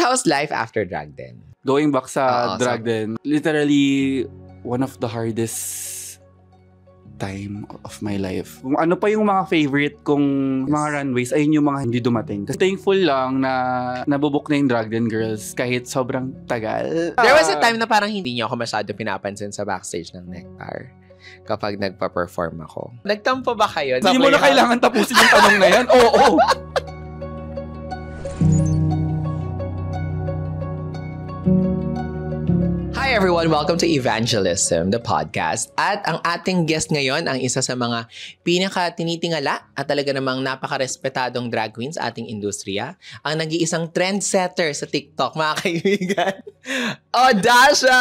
how's life after drag then? Going back sa drag then, literally one of the hardest time of my life. Kung ano pa yung mga favorite kong mga runways, ayun yung mga hindi dumating. Kasi thankful lang na nabubuk na yung Drag Den Girls kahit sobrang tagal. There was a time na parang hindi niyo ako masyado pinapansin sa backstage ng Nectar kapag nagpa-perform ako. Nagtampo ba kayo? Hindi mo na kailangan tapusin yung tanong na yan. Oo. Hi everyone! Welcome to Evangelism, the podcast. At ang ating guest ngayon, ang isa sa mga pinaka-tinitingala at talaga namang napaka-respetadong drag queens sa ating industriya. Ang nag-iisang trendsetter sa TikTok, mga kaibigan. Odasha!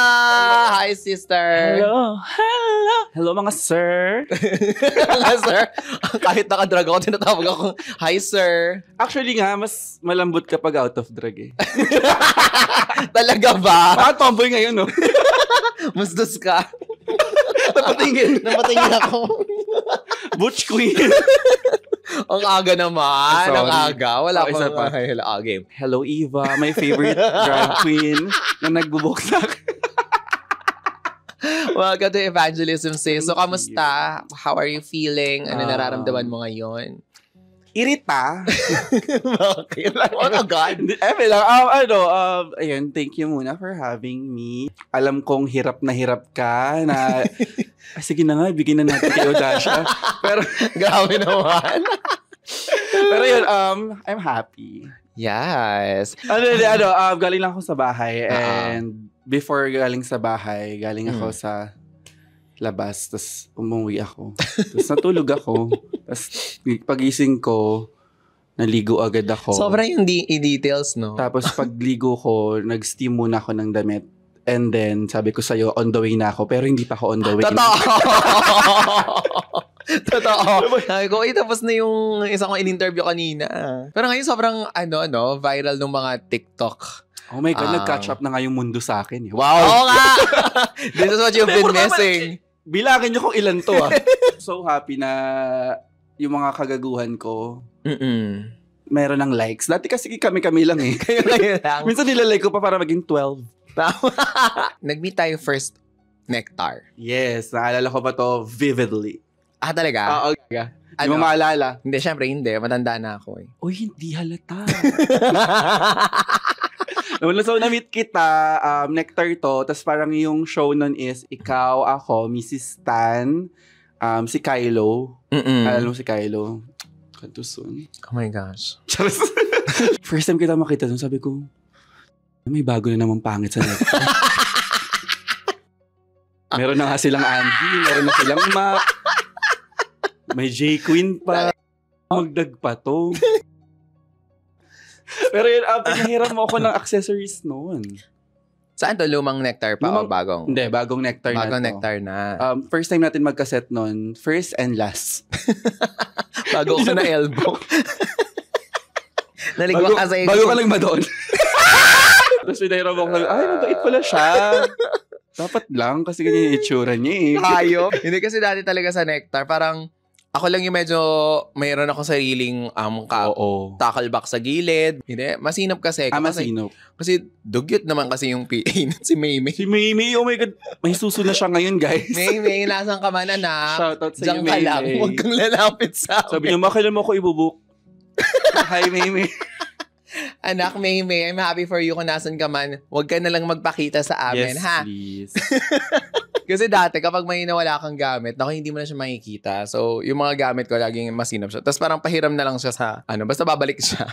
Hi, sister! Hello! Hello! Hello, mga sir! Mga sir! Kahit naka-drag ako, tinatawag akong, hi, sir! Actually nga, mas malambot kapag out of drag eh. Talaga ba? Baka tomboy ngayon, no? Musdos ka. Napatingin ako. Butch queen. Ang aga naman. Sorry. Ang aga. Wala isa pa. Game. Hello, Eva. My favorite drag queen na nagbubuksak. Welcome to Evangelism, sis. So, kamusta? How are you feeling? Ano nararamdaman mo ngayon? Irita. Bakit? Oh God. Ayun, thank you muna for having me. Alam kong hirap ka na, sige na nga, bigyan na natin kay Odasha. Pero, grabe naman. Pero yun, I'm happy. Yes. Galing lang ako sa bahay and before galing sa bahay, galing ako sa labas, tapos umuwi ako. Tapos natulog ako. Tapos pagising ko, naligo agad ako. Sobrang yung details, no? Tapos pagligo ko, nag-steam muna ako ng damit. And then, sabi ko sa'yo, on the way na ako. Pero hindi pa ako on the way. Totoo. Sabi ko, tapos na yung isa kong in-interview kanina. Pero ngayon sobrang, viral ng mga TikTok. Oh my God, nag-catch up na nga yung mundo sa akin. Wow! Oo nga! This is what you've been missing. Bilangin nyo kung ilan to, So happy na yung mga kagaguhan ko, meron ng likes. Dati kasi kami-kami lang eh. Kayo lang. Minsan nilalike ko pa para maging 12. Nag-meet tayo first Nectar. Yes, naalala ko pa to vividly. Ah, talaga? Oo. Di mo maalala? Hindi, syempre hindi. Matanda na ako eh. Uy, hindi halata. So, na-meet kita, Nectar to, tapos parang yung show nun is, ikaw, ako, Mrs. Tan, si Kylo. Alam mo si Kylo? Kanto soon. Oh my gosh. First time kita makita dun, sabi ko, may bago na naman pangit sa Nectar. Meron na nga silang Andy, meron na silang Mac, may J Queen pa, magdag pa to. Pero yun, pinahiram mo ako ng accessories noon. Saan to? Lumang Nectar pa o bagong? Hindi, bagong Nectar na to. Bagong Nectar na. First time natin magkaset noon, first and last. Bago ko na elbow. Naligwa ka sa elbow. Bago ka lang doon. Tapos pinahiram mo ako, ay, mabait pala siya. Dapat lang, kasi ganyan yung itsura niya eh. Hayop. Hindi kasi dati talaga sa Nectar, parang ako lang yung medyo mayroon ako sariling tackleback sa gilid. Hindi, masinop kasi. Masinop. Kasi dugyot naman kasi yung PA si Maymay. Si Maymay, oh my God. May suso na siya ngayon, guys. Maymay, nasaan ka man, anak? Shoutout sa iyo, Maymay. Diyan ka lang, huwag kang lalapit sa amin. Sabi niyo, makailan mo ako ibubuk. Hi, Maymay. Anak, Maymay, I'm happy for you kung nasan ka man. Huwag ka na lang magpakita sa amin, yes, ha? Please. Kasi dati, kapag may nawala kang gamit, hindi mo na siya makikita. So, yung mga gamit ko, laging masinap siya. Tapos parang pahiram na lang siya sa, basta babalik siya.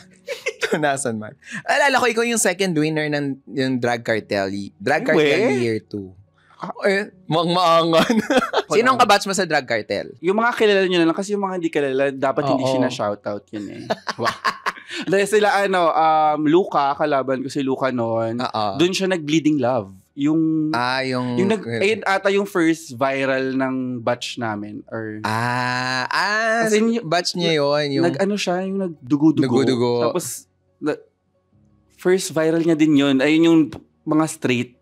Nasaan man. Alala ko, ikaw yung second winner ng yung Drag Cartel. Drag Cartel Year 2. Maangan. Sinong kabatch mo sa Drag Cartel? Yung mga kilala nyo na lang, kasi yung mga hindi kilala, dapat hindi sina-shoutout yun eh. Wow. Dahil sila, Luca, kalaban ko si Luca noon, doon siya nag-Bleeding Love. Yung ata yung first viral ng batch namin or kasi batch niya yun yung yung nagdugo-dugo. Tapos first viral niya din yun, ayun yung mga straight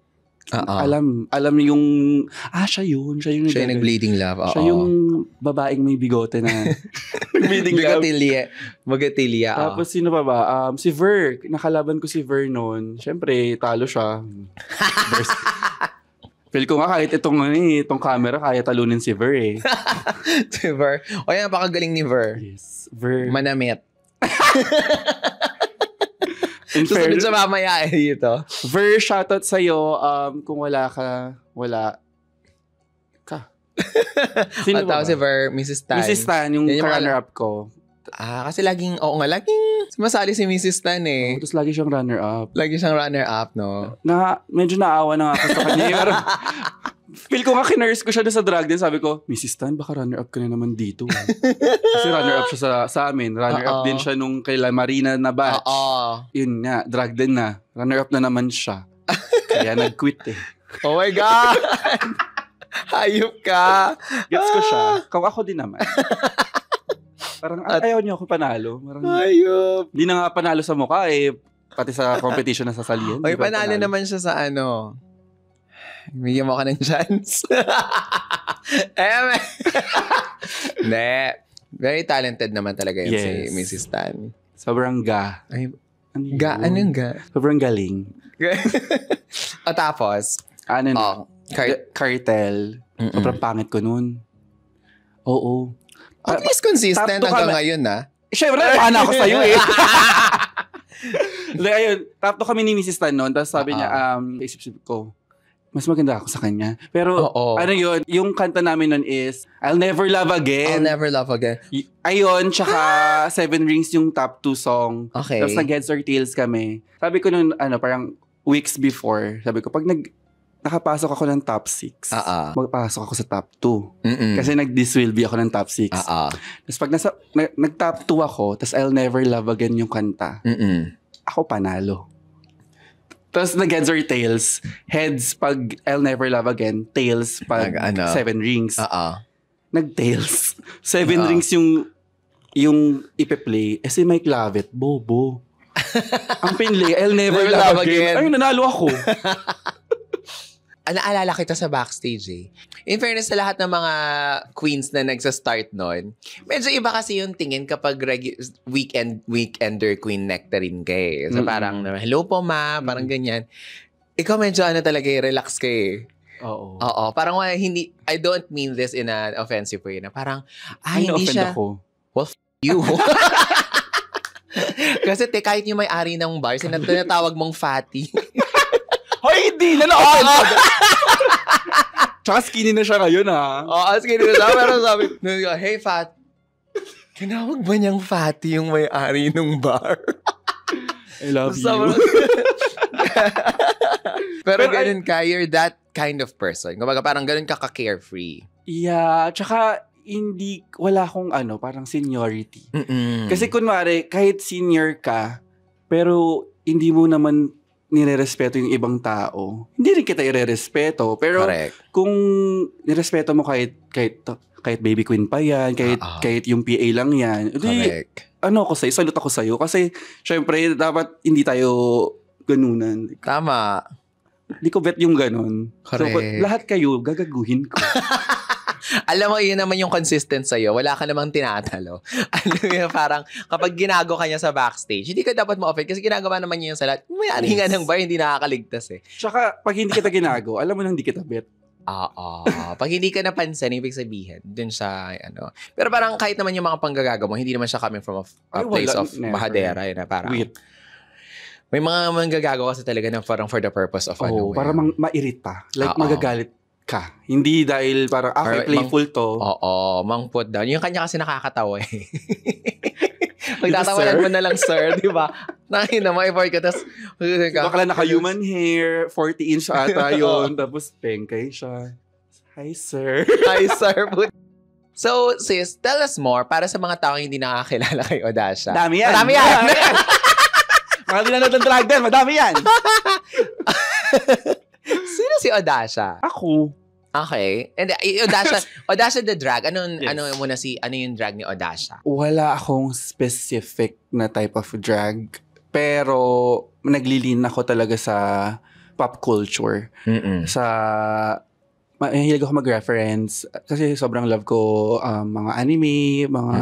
Alam yung, siya yung Siya yung nag-bleeding love. Siya yung babaeng may bigote na nag-bleeding love. Magatilya. Tapos sino pa ba? Si Ver. Nakalaban ko si Ver noon. Siyempre, talo siya. Feel ko nga kahit itong camera, kaya talunin si Ver eh. Si Ver. O yan, napakagaling ni Ver. Yes. Ver. Manamit. Susunod sa mamaya dito. Ver, shoutout sa'yo. Kung wala ka, wala ka. Sino ba? Si Ver, Mrs. Tan. Mrs. Tan, yung runner-up ko. Kasi laging sumasali si Mrs. Tan eh. Tapos lagi siyang runner-up. Lagi siyang runner-up, no? Medyo naawa na nga ako sa kanya. Pero, feel ko nga kinurse ko siya doon sa drag din. Sabi ko, Mrs. Tan, baka runner-up ka na naman dito. Kasi runner-up siya sa amin. Runner-up din siya nung kay La Marina na batch. Yun nga, drag din na. Runner-up na naman siya. Kaya nag-quit eh. Oh my God! Hayop ka! Gets ko siya. Kung ako din naman. Parang ayaw niyo ako panalo. Hayop! Hindi na nga panalo sa mukha eh. Pati sa competition na sasalihan. Oy, panalo naman siya sa ano. Bigyan mo ka ng chance. Ne. Very talented naman talaga yun si Mrs. Tan. Sobrang ga. Anong ga? Sobrang galing. Tapos? Cartel. Sobrang pangit ko nun. Oo. At least consistent hanggang ngayon na. Siyempre, paano ako sa'yo eh. Ayun, top 2 kami ni Mrs. Tan noon. Tapos sabi niya, isip-isip ko, mas maganda ako sa kanya. Pero, yun, yung kanta namin nun is, I'll Never Love Again. I'll Never Love Again. Ayun, tsaka Seven Rings yung top 2 song. Okay. Tapos nag-Heads or Tails kami. Sabi ko nun, parang weeks before, sabi ko, pag nakapasok ako ng top 6, magpasok ako sa top 2. Kasi nag-This Will Be ako ng top 6. Tapos pag nag-top 2 ako, tapos I'll Never Love Again yung kanta, ako panalo. Tapos nag-Heads or Tails. Heads pag I'll Never Love Again. Tails pag Seven Rings. Nag-Tails. Seven Rings yung ipe-play. Si Mike Lovett, bobo. Ang pinli, I'll Never Love Again. Ay, nanalo ako. Naalala kita sa backstage eh. In fairness sa lahat ng mga queens na nagsa-start nun, medyo iba kasi yung tingin kapag weekender queen nectarine ka eh. So parang, hello po ma, parang ganyan. Ikaw medyo talaga relax ka eh. Oo. Parang hindi, I don't mean this in an offensive way na parang, hindi siya. Ako. Well, you. Kasi kahit yung may-ari ng bar, tinatawag mong fatty. Hoy, hindi na na-offend. Tsaka skinny na siya ngayon, ha? Skinny na siya. Pero sabi, hey, Fat. Kinawag ba niyang fatty yung may-ari ng bar? I love you. Pero ganun ka, you're that kind of person. Kumbaga, parang ganun ka ka-carefree. Yeah, tsaka wala akong parang seniority. Kasi kunwari, kahit senior ka, pero hindi mo naman nire-respeto yung ibang tao, hindi rin kita ire-respeto. Pero kung nirespeto mo kahit baby queen pa yan, kahit yung PA lang yan, ako sa'yo, salute ako sa'yo. Kasi, syempre, dapat hindi tayo ganunan. Tama. Hindi ko bet yung ganun. Correct. So, lahat kayo, gagaguhin ko. Alam mo, yun naman yung consistent sa'yo. Wala ka namang tinatalo. Parang kapag ginago ka niya sa backstage, hindi ka dapat ma-offend kasi ginagawa naman niya yung sa lahat. May nga ng bar, hindi nakakaligtas eh. Tsaka, pag hindi kita ginago, alam mo nang hindi kita bet. Pag hindi ka napansin, ibig sabihin, dun sa, Pero parang kahit naman yung mga panggagago mo, hindi naman siya coming from a place of bahadera. Yun, parang, may mga manggagago kasi talaga na parang for the purpose of para mairita. Like, magagalit ka. Hindi dahil parang, playful to. Mang-put down. Yung kanya kasi nakakatawa eh. Pagtatawanan mo na lang, sir, di ba? Nakina mo, effort ka, tapos, baka naka-human hair, 40 inch ata yun, tapos pengkay siya. Hi, sir. Hi, sir. So, sis, tell us more para sa mga taong hindi nakakilala kay Odasha. Madami yan. Mga dinanood ng drag din, madami yan. Sino si Odasha? Ako. Okay. And Odasha the drag. Ano yung drag ni Odasha? Wala akong specific na type of drag. Pero naglilin ako talaga sa pop culture. Mm-mm. Mahilig ako mag-reference kasi sobrang love ko mga anime, mga...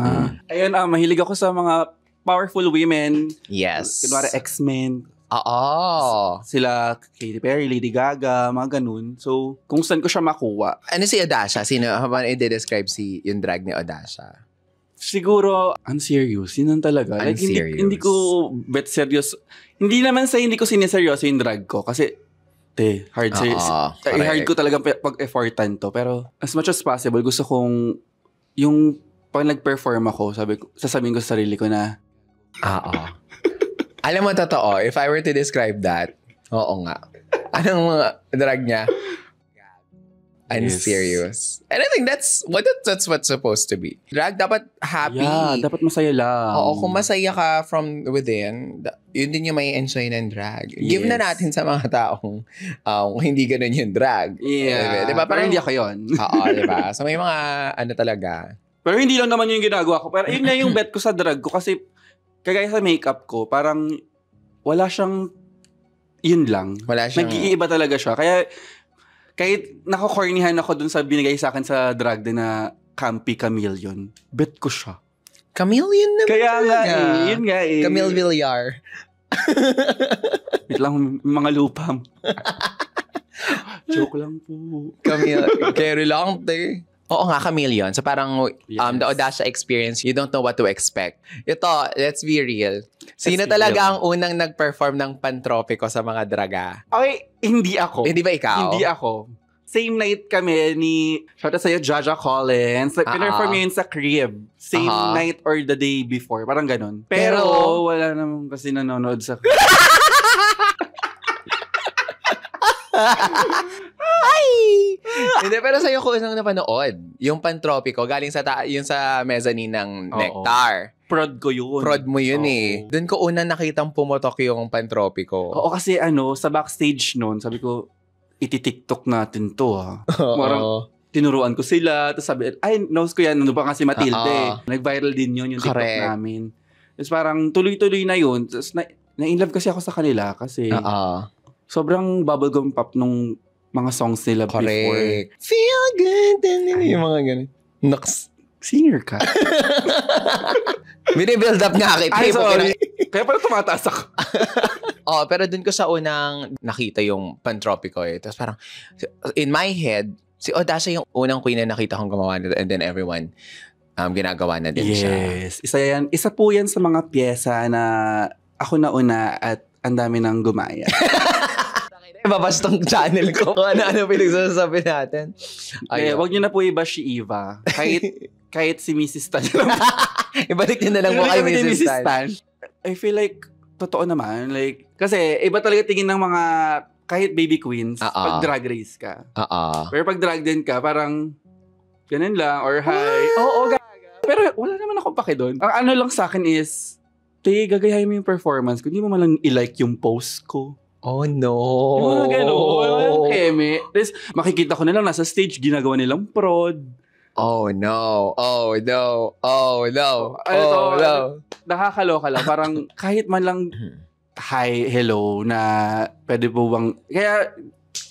Ayun, mahilig ako sa mga powerful women. Yes. Kunwari X-Men. Oo. Sila Katy Perry, Lady Gaga, mga ganun. So, kung saan ko siya makuha. Ano si Odasha? Sino, habang i-describe yung drag ni Odasha? Siguro, unserious. Yun talaga. Like, hindi ko bet serious. Hindi naman sa hindi ko sineseryoso yung drag ko. Kasi, hard ko talagang pag-effortan to. Pero, as much as possible, gusto kong, yung pag nag-perform ako, sasabihin ko sa sarili ko na, Alam mo, totoo, if I were to describe that, oo nga. Anong mga drag niya? Unserious. And I think that's what's supposed to be. Drag dapat happy. Yeah, dapat masaya lang. Oo, kung masaya ka from within, yun din yung may enjoy ng drag. Yes. Give na natin sa mga taong hindi ganun yung drag. Yeah. Diba? Pero hindi ako yun. Oo, diba? So may mga talaga. Pero hindi lang naman yung ginagawa ko. Pero yun na yung bet ko sa drag ko kasi kagaya sa makeup ko, parang wala siyang, yun lang. Wala siyang... Nag-iiba talaga siya. Kaya, kahit nakakornihan ako dun sa binigay sa akin sa drag din na Campy Chameleon, bet ko siya. Chameleon naman. Kaya nga yun nga Camille Villar. Wait lang, mga lupam. Joke lang po. Camille, carry lang, Oo nga, chameleon. So parang the Odasha experience, you don't know what to expect. Ito, let's be real. Sino talaga ang unang nag-perform ng pantropiko sa mga draga? Okay, hindi ako. Hindi ba ikaw? Hindi ako. Same night kami ni, shout out sa'yo, Jaja Collins. Pinerform yun sa crib. Same night or the day before. Parang ganun. Pero wala naman kasi nanonood sa crib. Hindi, pero sa'yo ko isang napanood. Yung pantropiko, galing sa yung sa mezzanine ng Nectar. Prod ko yun. Prod mo yun Doon ko unang nakitang pumotok yung pantropiko. Oo, kasi sa backstage noon, sabi ko, iti-TikTok natin to Parang tinuruan ko sila. Tapos sabi, knows ko yan. Ano ba kasi Matilde? Nag-viral din yun yung TikTok namin. Tapos parang tuloy-tuloy na yun. Tapos na-inlove kasi ako sa kanila kasi sobrang bubblegum pop nung mga songs nila before. Feel good. Yung mga ganun. Nox. Singer ka. Binibuild up nga kay Pay. Sorry. Kaya pala tumataas ako. Pero dun ko sa unang nakita yung pantropiko Tapos parang, in my head, si Odasha yung unang queen na nakita kong gumawa nito and then everyone ginagawa na din siya. Yes. Isa po yan sa mga pyesa na ako na una at ang dami nang gumaya. Babas tong channel ko. Ano pinagsasabi natin? Wag niyo na po i-bash si Eva. Kahit si Mrs. Tan. Ibalik niyo na lang po kay Mrs. Tan. I feel like, totoo naman. Like, kasi iba talaga tingin ng mga, kahit baby queens, pag drag race ka. Pero pag drag din ka, parang, ganun lang, or hi. Oo, gaga. Pero wala naman akong pake doon. Ang ano lang sa akin is, gagayahin mo yung performance ko. Hindi mo malang i-like yung post ko. Oh, no. Yung mga gano'n. Keme. Tapos, makikita ko na lang, nasa stage, ginagawa nilang prod. Oh, no. Oh, no. Oh, no. Nakakaloka lang. Parang, kahit man lang, hi, hello, na pwede po bang... Kaya,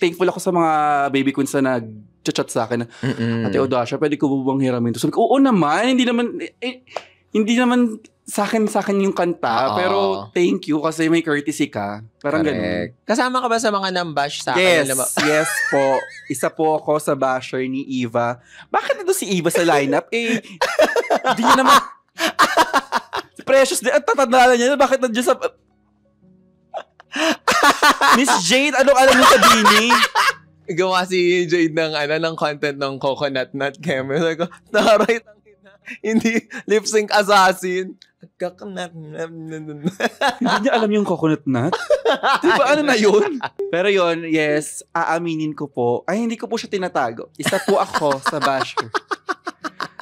thankful ako sa mga baby queens na nag-chat sa akin na, Ate Odasha, pwede ko po bang hiramin to? Sabi ko, oo naman. Hindi naman sa akin yung kanta, pero thank you kasi may courtesy ka. Parang ganun. Kasama ka ba sa mga nambash sa Yes, akin? yes po. Isa po ako sa basher ni Eva. Bakit ito si Eva sa lineup? Hindi niya naman... Precious din. At tatandaan niya, bakit nandiyan sa... Miss Jade, anong alam mo sa Dini? Gawa si Jade ng content ng Coconut Nut Keme. Sabi ko, taray, hindi lip-sync assassin. Hindi niya alam yung coconut nut? Diba ano na yun? Pero yun, yes, aaminin ko po. Ay, hindi ko po siya tinatago. Isa po ako sa basher.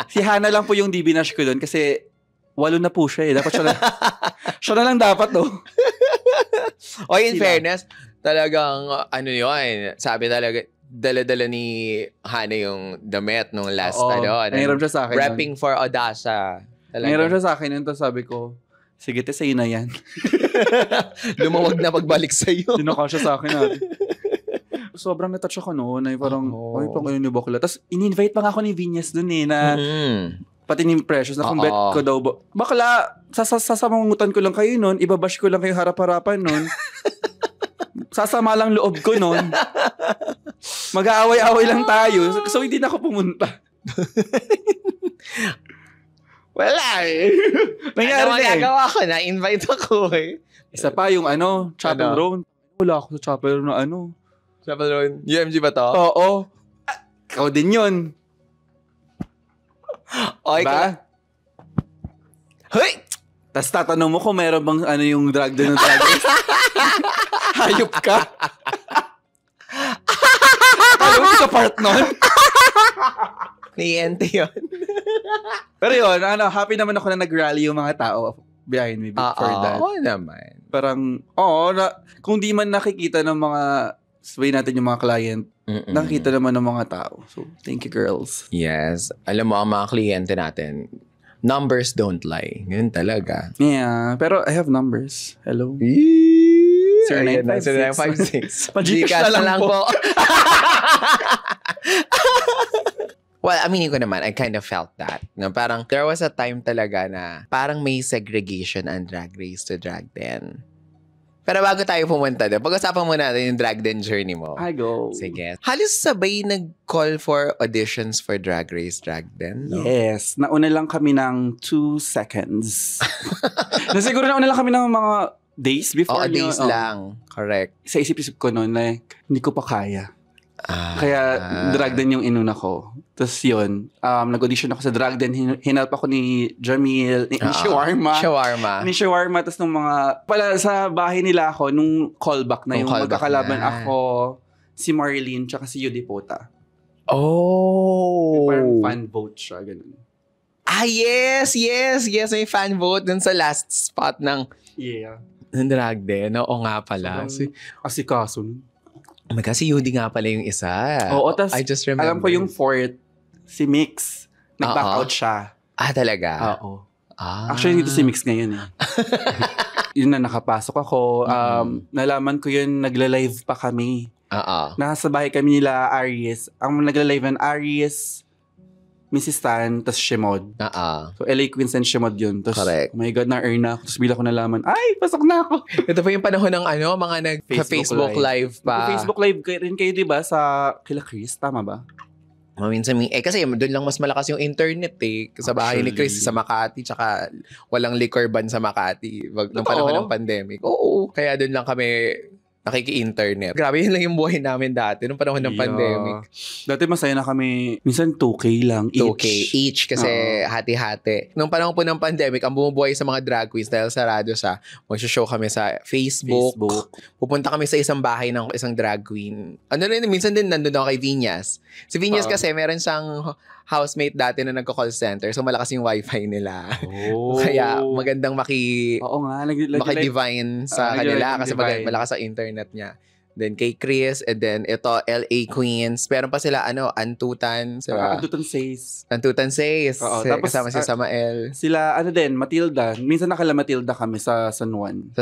Si Hana lang po yung DB-nash ko doon kasi 8 na po siya Dapat siya na lang dapat, no? In fairness, talagang, sabi talaga, dala-dala ni Hana yung damit nung last, nangiram siya sa akin. Repping for Odasha. Nangiram siya sa akin yun, tapos sabi ko, sige, sa'yo na yan. Lumawag na pagbalik sa'yo. Dinaka siya sa akin natin. sobrang natouch ako noon. Ay parang, Oo. ay, pang ano ni bakla. Tapos, in-invite pa nga ako ni Vinyas dun na pati ni Precious na kung bet ko daw, bakla, sasamangutan ko lang kayo noon, ibabash ko lang kayo harap-harapan noon. Sasama lang loob ko noon. Mag-aaway-aaway lang tayo. So, hindi na ako pumunta. Wala eh. Nangyari na magagawa ko na? Invite ako eh. Isa pa yung Chapel Roan. Wala ako sa Chapel na Chapel Roan. UMG ba to? Oo. Ikaw din yun. Okay diba? Hoy! Tapos tatanong mo kung meron bang yung drag din ng drag race. Hayop ka. Alam mo ka part nun? Niente yun. Pero yun, happy naman ako na nag-rally yung mga tao behind me for that. Oo naman. Parang, kung di man nakikita ng mga, sabay natin yung mga client, nakikita naman ng mga tao. So, thank you, girls. Yes. Alam mo, ang mga kliyente natin, numbers don't lie. Ganun talaga. Yeah, pero I have numbers. Hello? 0956. Gcash na lang po. Well, aminin ko naman, I kind of felt that. No, parang there was a time talaga na parang may segregation ang Drag Race to Drag Den. Pero bago tayo pumunta doon, pag-usapan muna natin yung Drag Den journey mo. I go. Sige. Halos sabay nag-call for auditions for Drag Race Drag Den, no? Yes. Nauna lang kami ng 2 seconds. Siguro nauna lang kami ng mga days before. Days lang. Correct. Sa isip-isip ko noon, hindi ko pa kaya. Kaya drag din yung inuna ko. Tapos yun, nag-audition ako sa drag din. Hinalp ako ni Jamil, ni Shawarma. Ni Shawarma. Tapos nung pala sa bahay nila ako, nung callback na yung magkakalaban ako, si Marlene, tsaka si Yudipota. Oh! Parang fan vote siya, ganun. Yes! May fan vote dun sa last spot ng drag din. Oo nga pala. Asikaso. Oh my God, si Yudi nga pala yung isa. Oo, tas I just remember. Alam ko yung fourth, si Mix, nag-back out siya. Talaga? Oo. Actually, dito si Mix ngayon eh. Yun na, nakapasok ako. Nalaman ko yun, nagla-live pa kami. Nasa bahay kami nila, Aries. Ang nagla-live ng Aries, Mrs. Tan, tas Shemod. So, LA Queens and Shemod yun. Tas, correct. Oh my God, na-earn na ako. Tapos bila ko nalaman, ay, pasok na ako. Ito pa yung panahon ng mga nag-Facebook live pa. Facebook live rin kayo, diba? Sa kila Chris, tama ba? Minsan, kasi doon lang mas malakas yung internet eh. Sa bahay ni Chris sa Makati, tsaka walang liquor ban sa Makati. Nung panahon ng pandemic. Oo, kaya doon lang kami nakiki-internet. Grabe, yun lang yung buhay namin dati nung panahon ng pandemic. Dati masaya na kami, minsan 2K lang each. 2K each kasi hati-hati. Nung panahon po ng pandemic, ang bumubuhay sa mga drag queens dahil sarado siya, mag-show kami sa Facebook. Pupunta kami sa isang bahay ng isang drag queen. Minsan din nandun ako kay Vinyas. Si Vinyas kasi meron siyang housemate dati na nagko-call center. So, malakas yung wifi nila. Kaya, magandang maki-divine sa kanila kasi malakas ang internet niya. Then, kay Chris, and then, ito, LA Queens. Meron pa sila, Antutan. Antutan Says. Tapos, kasama si Samael. Sila, Matilda. Minsan nakala Matilda kami sa San Juan.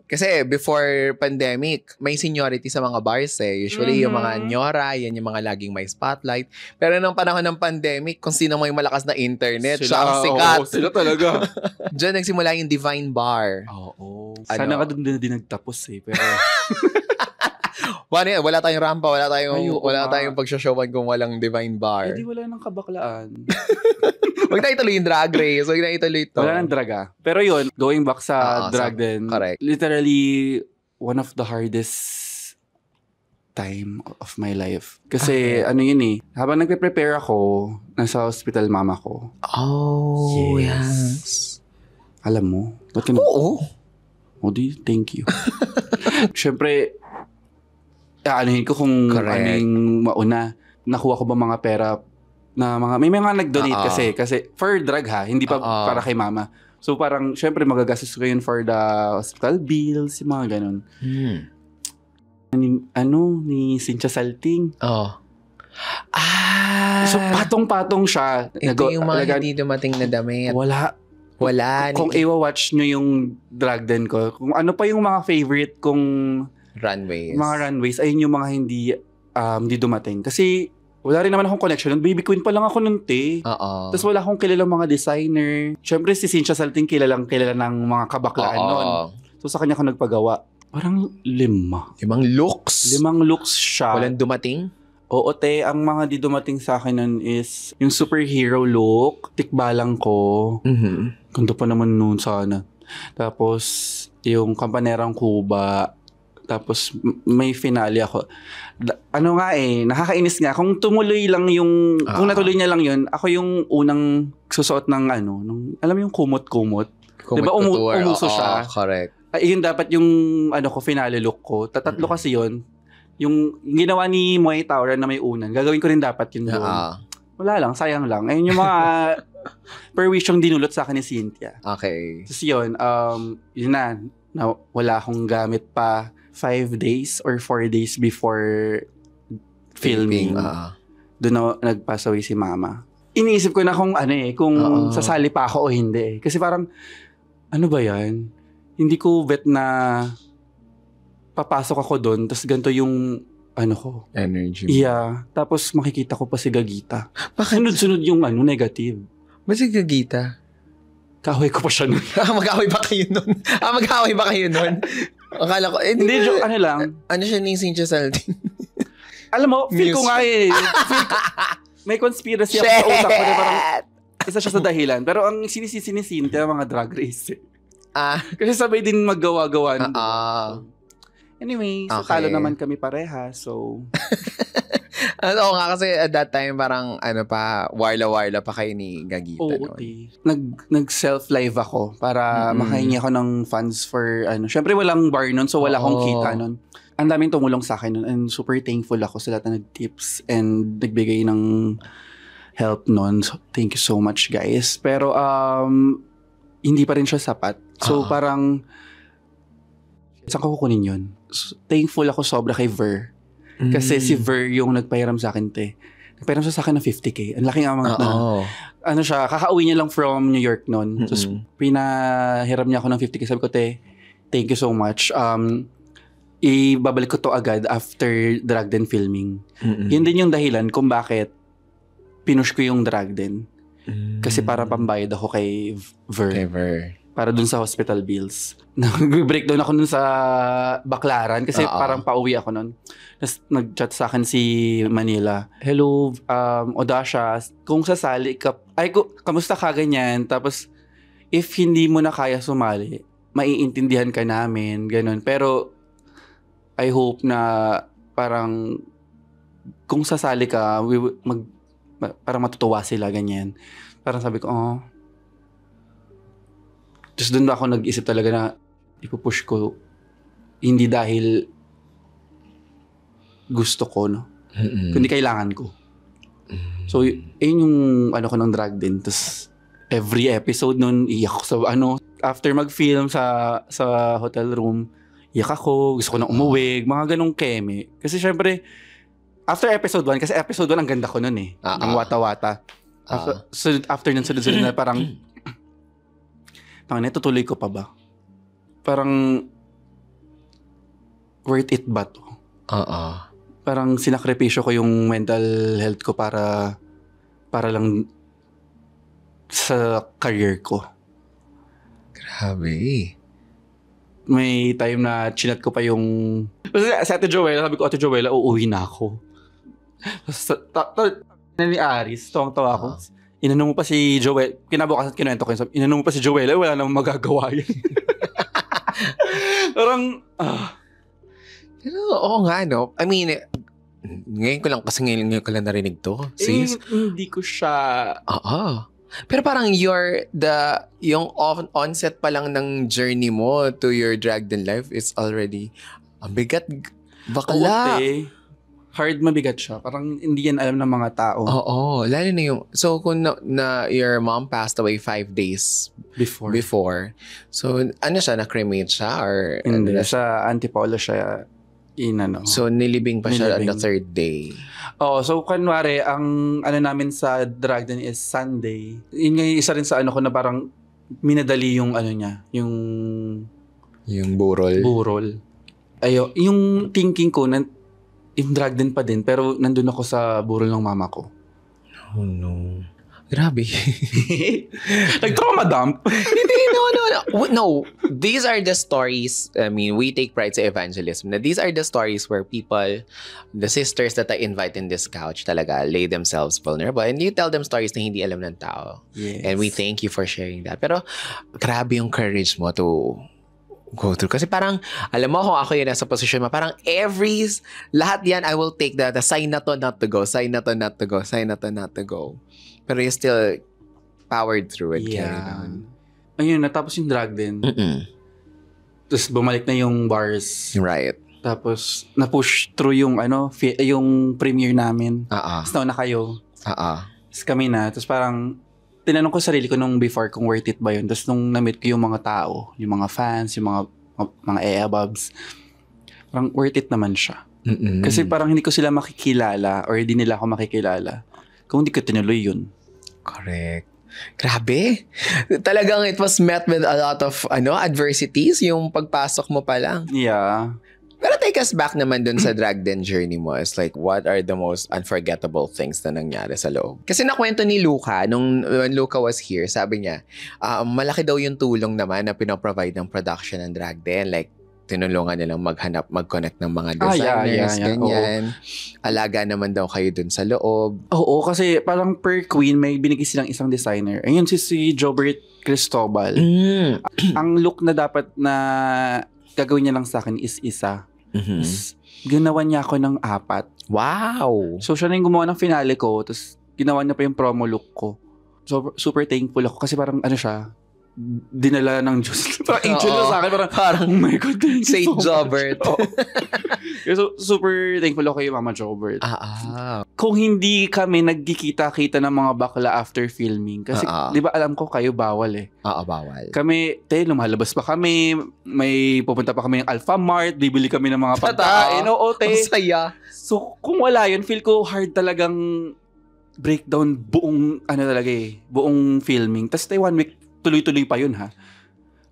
Kasi, before pandemic, may seniority sa mga bars eh. Usually, yung mga nyora, yan yung mga laging may spotlight. Pero nung panahon ng pandemic, kung sino may malakas na internet, siya ang sikat. Sila talaga. Diyan nagsimula yung Divine Bar. Sana ka doon din nagtapos eh. Pero... Wala tayong rampa, wala tayong pagsoshowan kung walang Divine Bar. Hindi wala nang kabaklaan. Huwag na ituloy yung drag race. Huwag na ituloy ito. Wala nang draga. Pero yun, going back sa drag din. Correct. Literally, one of the hardest time of my life. Kasi habang nagpe-prepare ako, nasa hospital mama ko. Yes. Alam mo? Thank you. Siyempre, anuhin ko kung anong mauna. Nakuha ko ba mga pera na may mga nag-donate kasi for drug hindi pa para kay mama. So parang syempre magagastos ko yun for the hospital bills, yung mga ganun. Ni Cynthia Salting. So patong-patong siya. Ito yung mga hindi dumating na damit. Wala. Wala. Kung i-watch nyo yung drag den ko, kung ano pa yung mga favorite kong runways. Mga runways, ayun yung mga hindi dumating. Kasi wala rin naman akong connection nun. Baby queen pa lang ako nun, te. Oo. Tapos wala akong kilalang mga designer. Siyempre si Cynthia Salting kilala ng mga kabaklaan nun. So sa kanya ako nagpagawa. Parang 5. 5 looks. 5 looks siya. Walang dumating? Oo, te. Ang mga di dumating sa akin nun is yung superhero look. Tikbalang ko. Mhm. Ganda pa naman nun sana. Tapos yung kampanerang kuba. Tapos may finale ako. Ano nga nakakainis nga. Kung tumuloy lang kung natuloy niya lang yun, ako yung unang susuot ng alam mo yung kumot-kumot. Diba umuso siya? Correct. Ay, yun dapat yung finale look ko. Tatlo kasi yun. Yung ginawa ni Moy Tower na may unan, gagawin ko rin dapat yun doon. Wala lang, sayang lang. Ayun yung mga per-wish yung dinulot sa akin ni Cynthia. Okay. Tapos yun, yun na wala akong gamit pa 5 days or 4 days before filming. Doon na nag-pass away si Mama. Iniisip ko na kung kung sasali pa ako o hindi. Kasi parang, ano ba yan? Hindi ko bet na papasok ako doon, tapos ganito yung ko. Energy. Yeah. Tapos makikita ko pa si Gagita. Sunod-sunod yung negative. Ba't si Gagita? Kahoy ko pa siya nun. Mag-away ba kayo nun? Akala ko, hindi, joke, lang. Ano siya ni Cynthia Salting? Alam mo, feel ko nga may conspiracy ako sa utak ko na parang isa siya sa dahilan. Pero ang sinisisi ni Cynthia, mga drag race. Kasi sabay din maggawa-gawa. Anyway, so talo naman kami pareha. So, oo nga, kasi at that time, parang warla-warla pa kayo ni Gagita. Oo, nag-self-live ako para makahingi ako ng funds for, syempre walang bar nun, so wala akong kita nun. Ang daming tumulong sa akin nun, and super thankful ako sa lahat na nag-tips and nagbigay ng help nun. So, thank you so much, guys. Pero, hindi pa rin siya sapat. So, parang, saan ko kukunin yun? So, thankful ako sobra kay Ver. Kasi si Ver yung nagpahiram sa akin, te. Nagpahiram siya sa akin ng 50K. Ang laking amount na. Siya, kakauwi niya lang from New York noon. Tapos, pinahiram niya ako ng 50K. Sabi ko, te, thank you so much. Ibabalik ko to agad after Drag Den filming. Yun din yung dahilan kung bakit pinush ko yung Drag Den. Kasi para pambayad ako kay Ver. Para dun sa hospital bills. Nag-breakdown ako dun sa Baclaran kasi parang pauwi ako nun. Tapos nag-chat sa akin si Manila. Hello, Odasha, kung sasali ka, kamusta ka ganyan? Tapos, if hindi mo na kaya sumali, maiintindihan ka namin, ganun. Pero, I hope na parang, kung sasali ka, parang matutuwa sila, ganyan. Parang sabi ko, Tapos doon ako nag-isip talaga na ipupush ko hindi dahil gusto ko, no? Kundi kailangan ko. So, yun yung ko ng Drag din. Tapos, every episode nun, iyak ko sa after mag-film sa hotel room, iyak ako, gusto ko na umuwi, mga ganong keme. Kasi syempre, after episode 1, kasi episode 1 ang ganda ko nun ang wata-wata. After nun, sunod-sunod na parang, tutuloy ko pa ba? Parang, worth it ba to? Parang sinakripisyo ko yung mental health ko para lang sa career ko. Grabe. May time na chinat ko pa yung... Sa Ate Joella, sabi ko, Ate Joella, uuwi na ako. Ni Aris, tawang-tawa ako. Inanong mo pa si Joel, kinabukasan kinuwento ko yun, inanong mo pa si Joel, wala namang magagawa yun. Parang, Pero, oo nga, no? I mean, ngayon ko lang narinig to. Sis. Hindi ko siya... Pero parang yung onset pa lang ng journey mo to your drag den life is already, ang bigat, bakla. Hard mabigat siya. Parang hindi yan alam ng mga tao. Oo. Lalo na yung... So, kung na your mom passed away 5 days before. So, siya? Na-cremate siya? Or, hindi. Sa Antipolo siya So, nilibing pa siya on the 3rd day. So, kunwari, ang namin sa drag din is Sunday. Yun nga isa rin sa ko na parang minadali yung niya. Yung burol. yung thinking ko, yung drag din pa din, pero nandun ako sa burol ng mama ko. Oh no. Grabe. Nag-trauma dump. Hindi, no. No, these are the stories, I mean, we take pride sa evangelism. Na these are the stories where people, the sisters that I invite in this couch talaga lay themselves vulnerable. And you tell them stories na hindi alam ng tao. Yes. And we thank you for sharing that. Pero, grabe yung courage mo to go through. Kasi parang, alam mo kung ako yun nasa position mo, parang lahat yan, I will take the sign na to not to go, sign na to not to go, sign na to not to go. Pero you still powered through it. Yeah. Ayun, natapos yung drag din. Tapos bumalik na yung bars. Right. Tapos na-push through yung yung premiere namin. Tapos nauna kayo. Tapos kami na. Tapos parang tinanong ko sarili ko nung before kung worth it ba yun. Tapos nung na-meet ko yung mga tao, yung mga fans, yung mga eababs, parang worth it naman siya. Kasi parang hindi ko sila makikilala or hindi nila ako makikilala kung hindi ko tinuloy yun. Correct. Grabe. Talagang it was met with a lot of adversities yung pagpasok mo pa lang. Yeah. Pero take us back naman dun sa drag den journey mo. It's like, what are the most unforgettable things na nangyari sa loob? Kasi nakwento ni Luca, when Luca was here, sabi niya, malaki daw yung tulong naman na pinoprovide ng production ng drag den. Like, tinulungan nilang mag-connect ng mga designers, ganyan. Oo. Alaga naman daw kayo dun sa loob. Oo, kasi parang per queen, may binigay silang isang designer. Ayun si Jobert Cristobal. Ang look na dapat na gagawin niya lang sa akin is isa. Tapos, ginawa niya ako ng 4. Wow! So, siya na yung gumawa ng finale ko. Tapos, ginawa niya pa yung promo look ko. So, super thankful ako kasi parang siya, dinala ng Diyos. Parang angel na sa akin. Parang oh my God, thank you Saint so Jobert. So, super thankful ako kay Mama Jobert. Kung hindi kami nagkikita-kita ng mga bakla after filming, kasi di ba alam ko kayo bawal eh. Bawal. Kami, lumalabas pa kami, may pupunta pa kami ng Alpha Mart, bibili kami ng mga pagkain. Oo, te. Ang saya. So, kung wala yun, feel ko hard talagang breakdown buong, buong filming. Tapos 1 week, tuloy-tuloy pa yun, ha?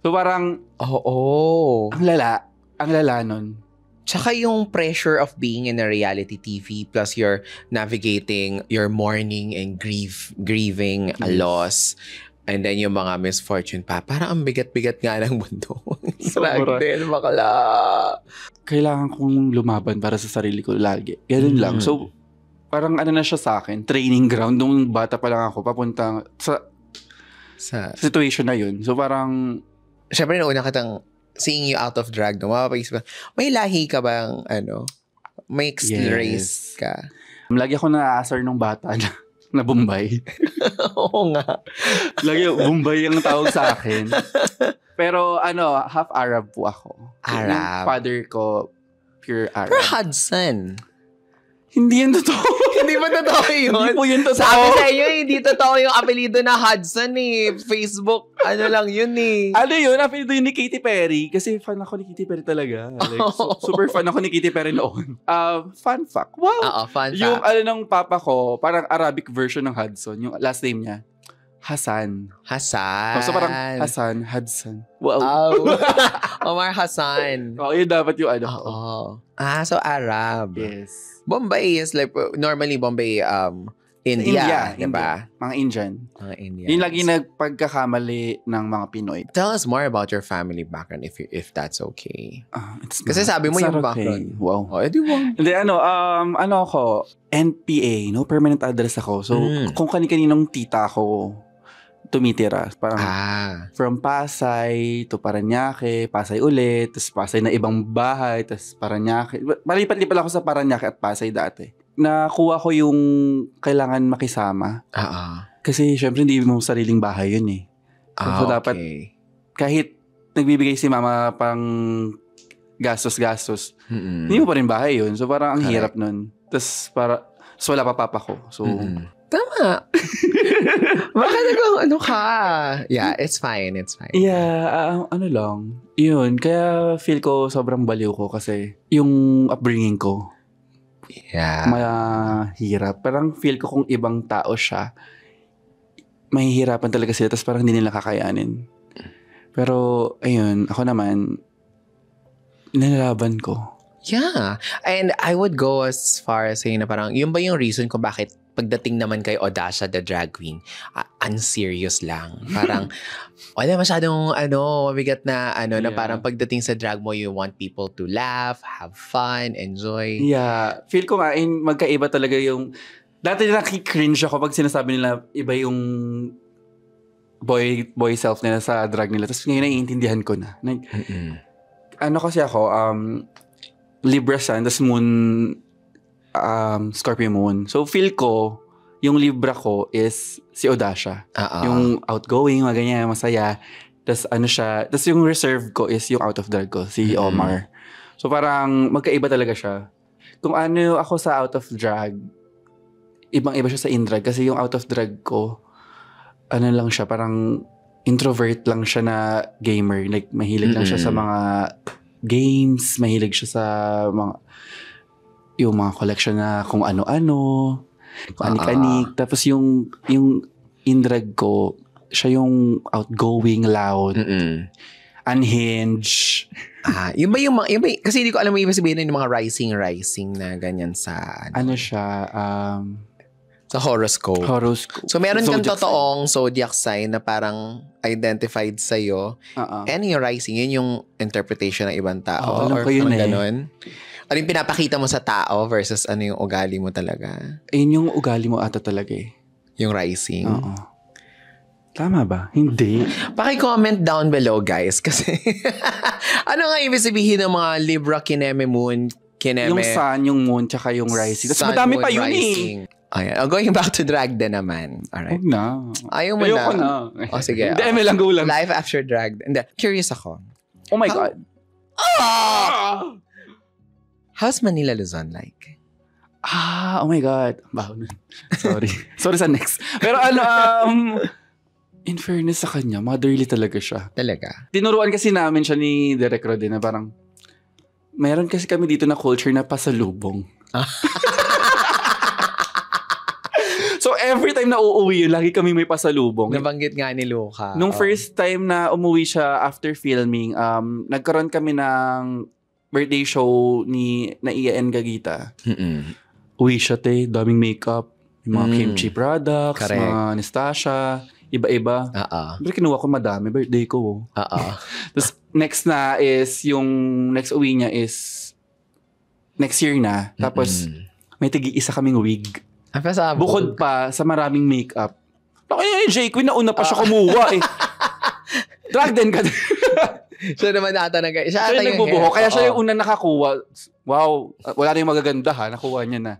So, parang, ang lala nun. Tsaka yung pressure of being in a reality TV plus you're navigating your mourning and grieving a loss. And then yung mga misfortune pa. Parang ang bigat-bigat nga ng mundo. Drag din, bakla. Kailangan kong lumaban para sa sarili ko lagi. Ganun lang. So, parang na siya sa akin. Training ground. Nung bata pa lang ako, papunta sa situation na yun. So parang, syempre nauna kitang seeing you out of drag, no? Mapapaisip ka, may lahi ka bang, mixed race ka? Lagi ako na-aasar nung bata na Bombay. Oo nga. Lagi Bombay ang tawag sa akin. Pero half Arab po ako. Arab? Yung father ko, pure Arab. Pero Hudson. Hindi yan totoo. Hindi ba totoo yun? Hindi po yun totoo. Sabi sa inyo, hindi totoo yung apelido na Hudson eh. Facebook, lang yun eh. Yun? Apelido yun ni Katy Perry. Kasi fan ako ni Katy Perry talaga. Like, super fan ako ni Katy Perry noon. Fun fact. Wow. Fun fact. Yung ng papa ko, parang Arabic version ng Hudson. Yung last name niya. Hassan. So parang Hassan, Hudson. Wow. Omar Hassan. Yun dapat yung so Arab. Yes. Bombay is like, normally Bombay, India, diba? Mga Indian. Yung lagi nagpagkakamali ng mga Pinoy. Tell us more about your family background if that's okay. Kasi sabi mo yung background. Wow. Edi wow. Hindi, ako, NPA, permanent address ako. So, kung kani-kaninong tita ko tumitira. Parang from Pasay to Paranaque, Pasay ulit, tapos Pasay na ibang bahay, tapos Paranaque. Malipat-lipat ako sa Paranaque at Pasay dati. Nakuha ko yung kailangan makisama. Kasi syempre hindi mo sariling bahay yun eh. So dapat kahit nagbibigay si mama pang gastos, hindi mo pa rin bahay yun. So parang ang hirap nun. Tapos wala pa papa ko. So tama. Bakit ka? Yeah, it's fine. Yeah, lang. Yun, kaya feel ko sobrang baliw ko kasi yung upbringing ko. Yeah. Mahirap. Parang feel ko kung ibang tao siya, mahihirapan talaga sila tapos parang hindi nila kakayanin. Pero, ayun, ako naman, nilalaban ko. Yeah. And I would go as far as saying na parang, yun ba yung reason kung bakit pagdating naman kay Odasha the drag queen, unserious lang. Parang, wala masyadong, mabigat na, na parang pagdating sa drag mo, you want people to laugh, have fun, enjoy. Yeah. Feel ko nga, magkaiba talaga yung, dati nakikringe ako pag sinasabi nila, iba yung boy self nila sa drag nila. Tapos ngayon naiintindihan ko na. Like, kasi ako, Libra Sun, tas Moon, Scorpio Moon. So, feel ko, yung Libra ko is si Odasha. Yung outgoing, ganyan, masaya. Tas siya, tas yung reserve ko is yung out of drag ko, si Omar. So, parang magkaiba talaga siya. Kung ano ako sa out of drag, ibang-iba siya sa in-drag. Kasi yung out of drag ko, lang siya, parang introvert lang siya na gamer. Like, mahilig lang siya sa mga games, mahilig siya sa yung mga collection na kung ano-ano, kung anik-anik. Tapos yung in-drag ko, siya yung outgoing, loud, unhinged. Yun ba kasi hindi ko alam mo ibig sabihin ng mga rising na ganyan sa siya, sa horoscope. So, meron kang totoong zodiac sign na parang identified sa'yo. And yung rising, yun yung interpretation ng ibang tao. Alam ko yun ganun. Ano yung pinapakita mo sa tao versus ano yung ugali mo talaga? Ayun yung ugali mo ata talaga eh. Yung rising. Oo. Tama ba? Hindi. Paki-comment down below, guys. Kasi, ano nga ibig sabihin ng mga Libra, Kineme, Moon, Kineme? Yung sun, yung moon, tsaka yung rising. Tapos madami pa yun rising. Ayan. Going back to drag din naman. Alright. Huwag na. Ayoko na. Sige. Hindi, may lang gulang. Life after drag. Hindi. Curious ako. Oh my God. How's Manila Luzon like? Oh my God. Sorry. Sorry sa next. Pero in fairness sa kanya, motherly talaga siya. Talaga? Tinuruan kasi namin siya ni Derek Rode na parang, mayroon kasi kami dito na culture na pasalubong. So, every time na uuwi yun, lagi kami may pasalubong. Nabanggit nga ni Luca. Nung first time na umuwi siya after filming, nagkaroon kami ng birthday show na Ian Gagita. Uwi siya, daming makeup, yung mga kimchi products, correct, mga Anastasia, iba-iba. Pero kinuha ko madami, birthday ko. Tapos, next na is, yung next uwi niya is next year na. Tapos, may tigi-isa kaming wig. Bukod pa sa maraming makeup. Jay Queen, nauna pa siya kumuha eh. Drag din ka. Siya naman ata siya yung nagbubuho. Kaya siya yung unang nakakuha. Wow, wala na yung magaganda ha. Nakuha niya na.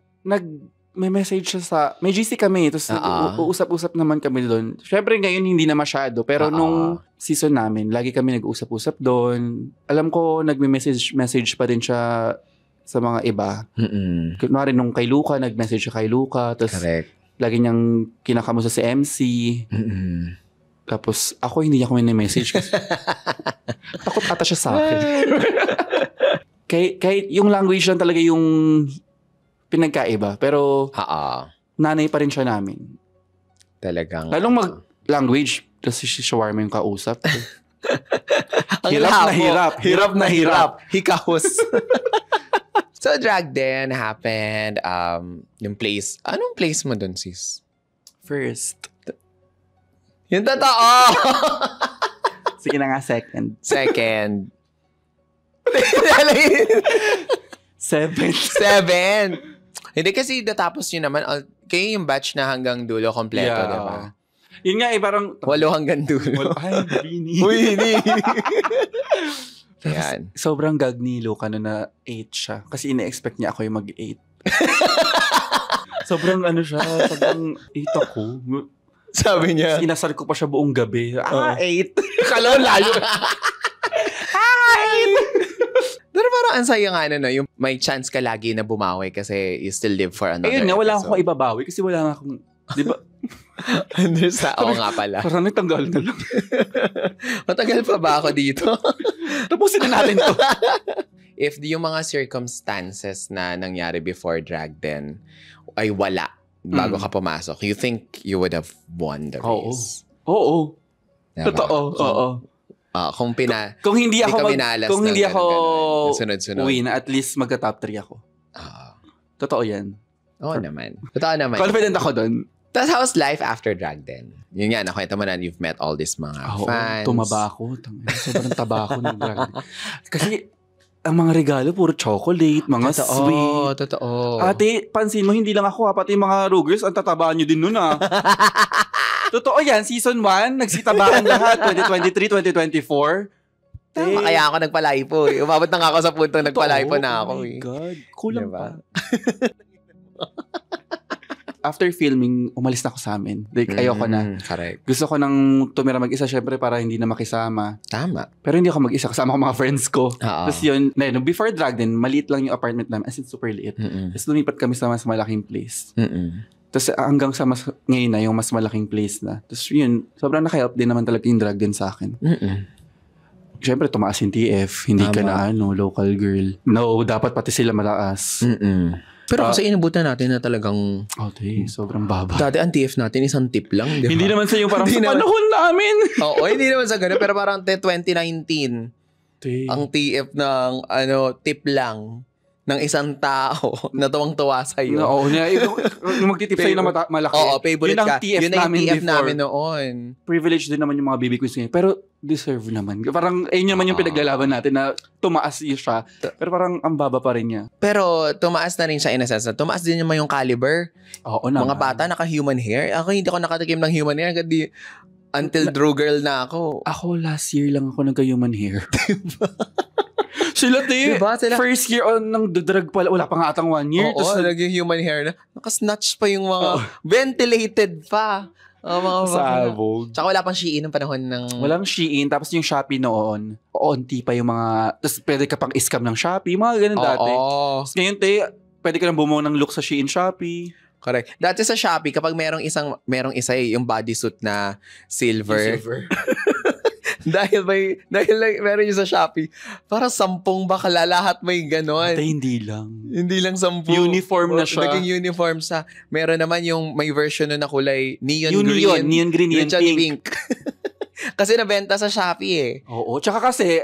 May message siya may GC kami. Tapos uusap-usap naman kami doon. Siyempre ngayon hindi na masyado. Pero nung season namin, lagi kami nag-usap-usap doon. Alam ko, nagme-message pa din siya sa mga iba. Kunwari nung kay Luca, nag-message siya kay Luca. Tapos lagi niyang kinakamusta si MC. Tapos ako, hindi niya ko message kasi takot ata siya sa akin. Kahit yung language lang talaga yung pinagkaiba. Pero nanay pa rin siya namin. Talagang. Lalong mag-language. Tapos si shawarma yung kausap. Hirap na hirap. Hikahos. So, drag din happened. Yung place. Anong place mo dun, sis? First. Yung totoo! Sige na nga, second. Seven. Hindi kasi natapos nyo naman. Kayo yung batch na hanggang dulo kompleto, diba? Yun nga parang 8 hanggang dulo. Ay, Bini. Ayan. Sobrang gag ni Luca na 8 siya. Kasi ina-expect niya ako yung mag-8. Sobrang sobrang 8 ako. Sabi niya. Inasal ko pa siya buong gabi. 8. Kala layo. 8. Pero parang ang saya nga yung may chance ka lagi na bumawi kasi you still live for another Ayun nga, wala episode. akong ibabawi kasi wala nga akong, di ba? Oo nga pala. Parang nagtanggal na lang. Matagal pa ba ako dito? Tapusin na natin to. If yung mga circumstances na nangyari before drag din ay wala bago ka pumasok, you think you would have won the race? Oo. Diba? Totoo. Oo. Kung hindi ako kung hindi ako sunod-sunod. uwi na, at least magka-top 3 ako. Totoo yan. Oo naman. Totoo naman. Confident ako doon. Tapos how's life after drag then? Yun nga, nakwento mo na you've met all these mga fans. Tumaba ako. Sobrang taba ako ng drag. Kasi ang mga regalo, puro chocolate, mga sweet. Totoo. Ate, pansin mo, hindi lang ako pati yung mga Rugers, ang tatabaan nyo din nun Totoo yan, season 1, nagsitabaan lahat, 2023, 2024. Tama, kaya ako nagpalaipo eh. Umabot na nga ako sa puntong nagpalaipo na ako eh. Oh my God, kulang pa. After filming, umalis na ako sa amin. Like, ayoko na. Correct. Gusto ko nang tumira mag-isa, syempre, para hindi na makisama. Tama. Pero hindi ako mag-isa. Kasama ko mga friends ko. Tapos yun, before drag din, maliit lang yung apartment namin. As in, super liit. Tapos lumipat kami sa mas malaking place. Tapos hanggang sa ngayon na, yung mas malaking place na. Tapos yun, sobrang naka-help din naman talaga yung drag din sa akin. Syempre, tumaas yung TF. Hindi ka na, local girl. No, dapat pati sila mataas. Pero kasi inabutan natin na talagang... sobrang baba. Dati ang TF natin, isang tip lang, di ba? Hindi naman sa yung parang sa panahon namin. Oo, hindi naman sa ganun. Pero parang 2019, ang TF ng tip lang ng isang tao na tuwang-tuwa sa'yo. Oo, yung magtitip sa'yo na malaki. Oo, favorite yun ang ka. TF yun ang namin TF before. namin noon. Privilege din naman yung mga baby queens ngayon. Pero deserve naman. Parang ayun naman yung pinaglalaban natin na tumaas siya. Pero parang ang baba pa rin niya. Pero tumaas na rin siya in a sense. Tumaas din naman yung caliber. Oo naman. Mga bata naka-human hair. Ako hindi ako nakatikim ng human hair. Until Drew girl na ako. Ako last year lang ako nagka-human hair. Sila diba? First year ng drag pala. Wala pa nga atang 1 year. Oo, nag-human hair na. Nakasnatch pa yung mga ventilated pa. Mga sabog. Tsaka wala pang Shein ng panahon ng... Walang Shein. Tapos yung Shopee noon, onti pa yung mga... Tapos pwede ka pang scam ng Shopee. Mga ganun dati. Tapos ngayon, pwede ka lang bumuo ng look sa Shein Shopee. Correct. Dati sa Shopee, kapag merong isa yung bodysuit na silver. dahil meron yung sa Shopee, parang 10 bakla, lahat may ganon. Hindi lang. Hindi lang 10. Uniform na siya. Naging uniform sa. Meron naman yung may version na kulay neon green. Neon green, neon pink. Kasi nabenta sa Shopee eh. Oo. Tsaka kasi,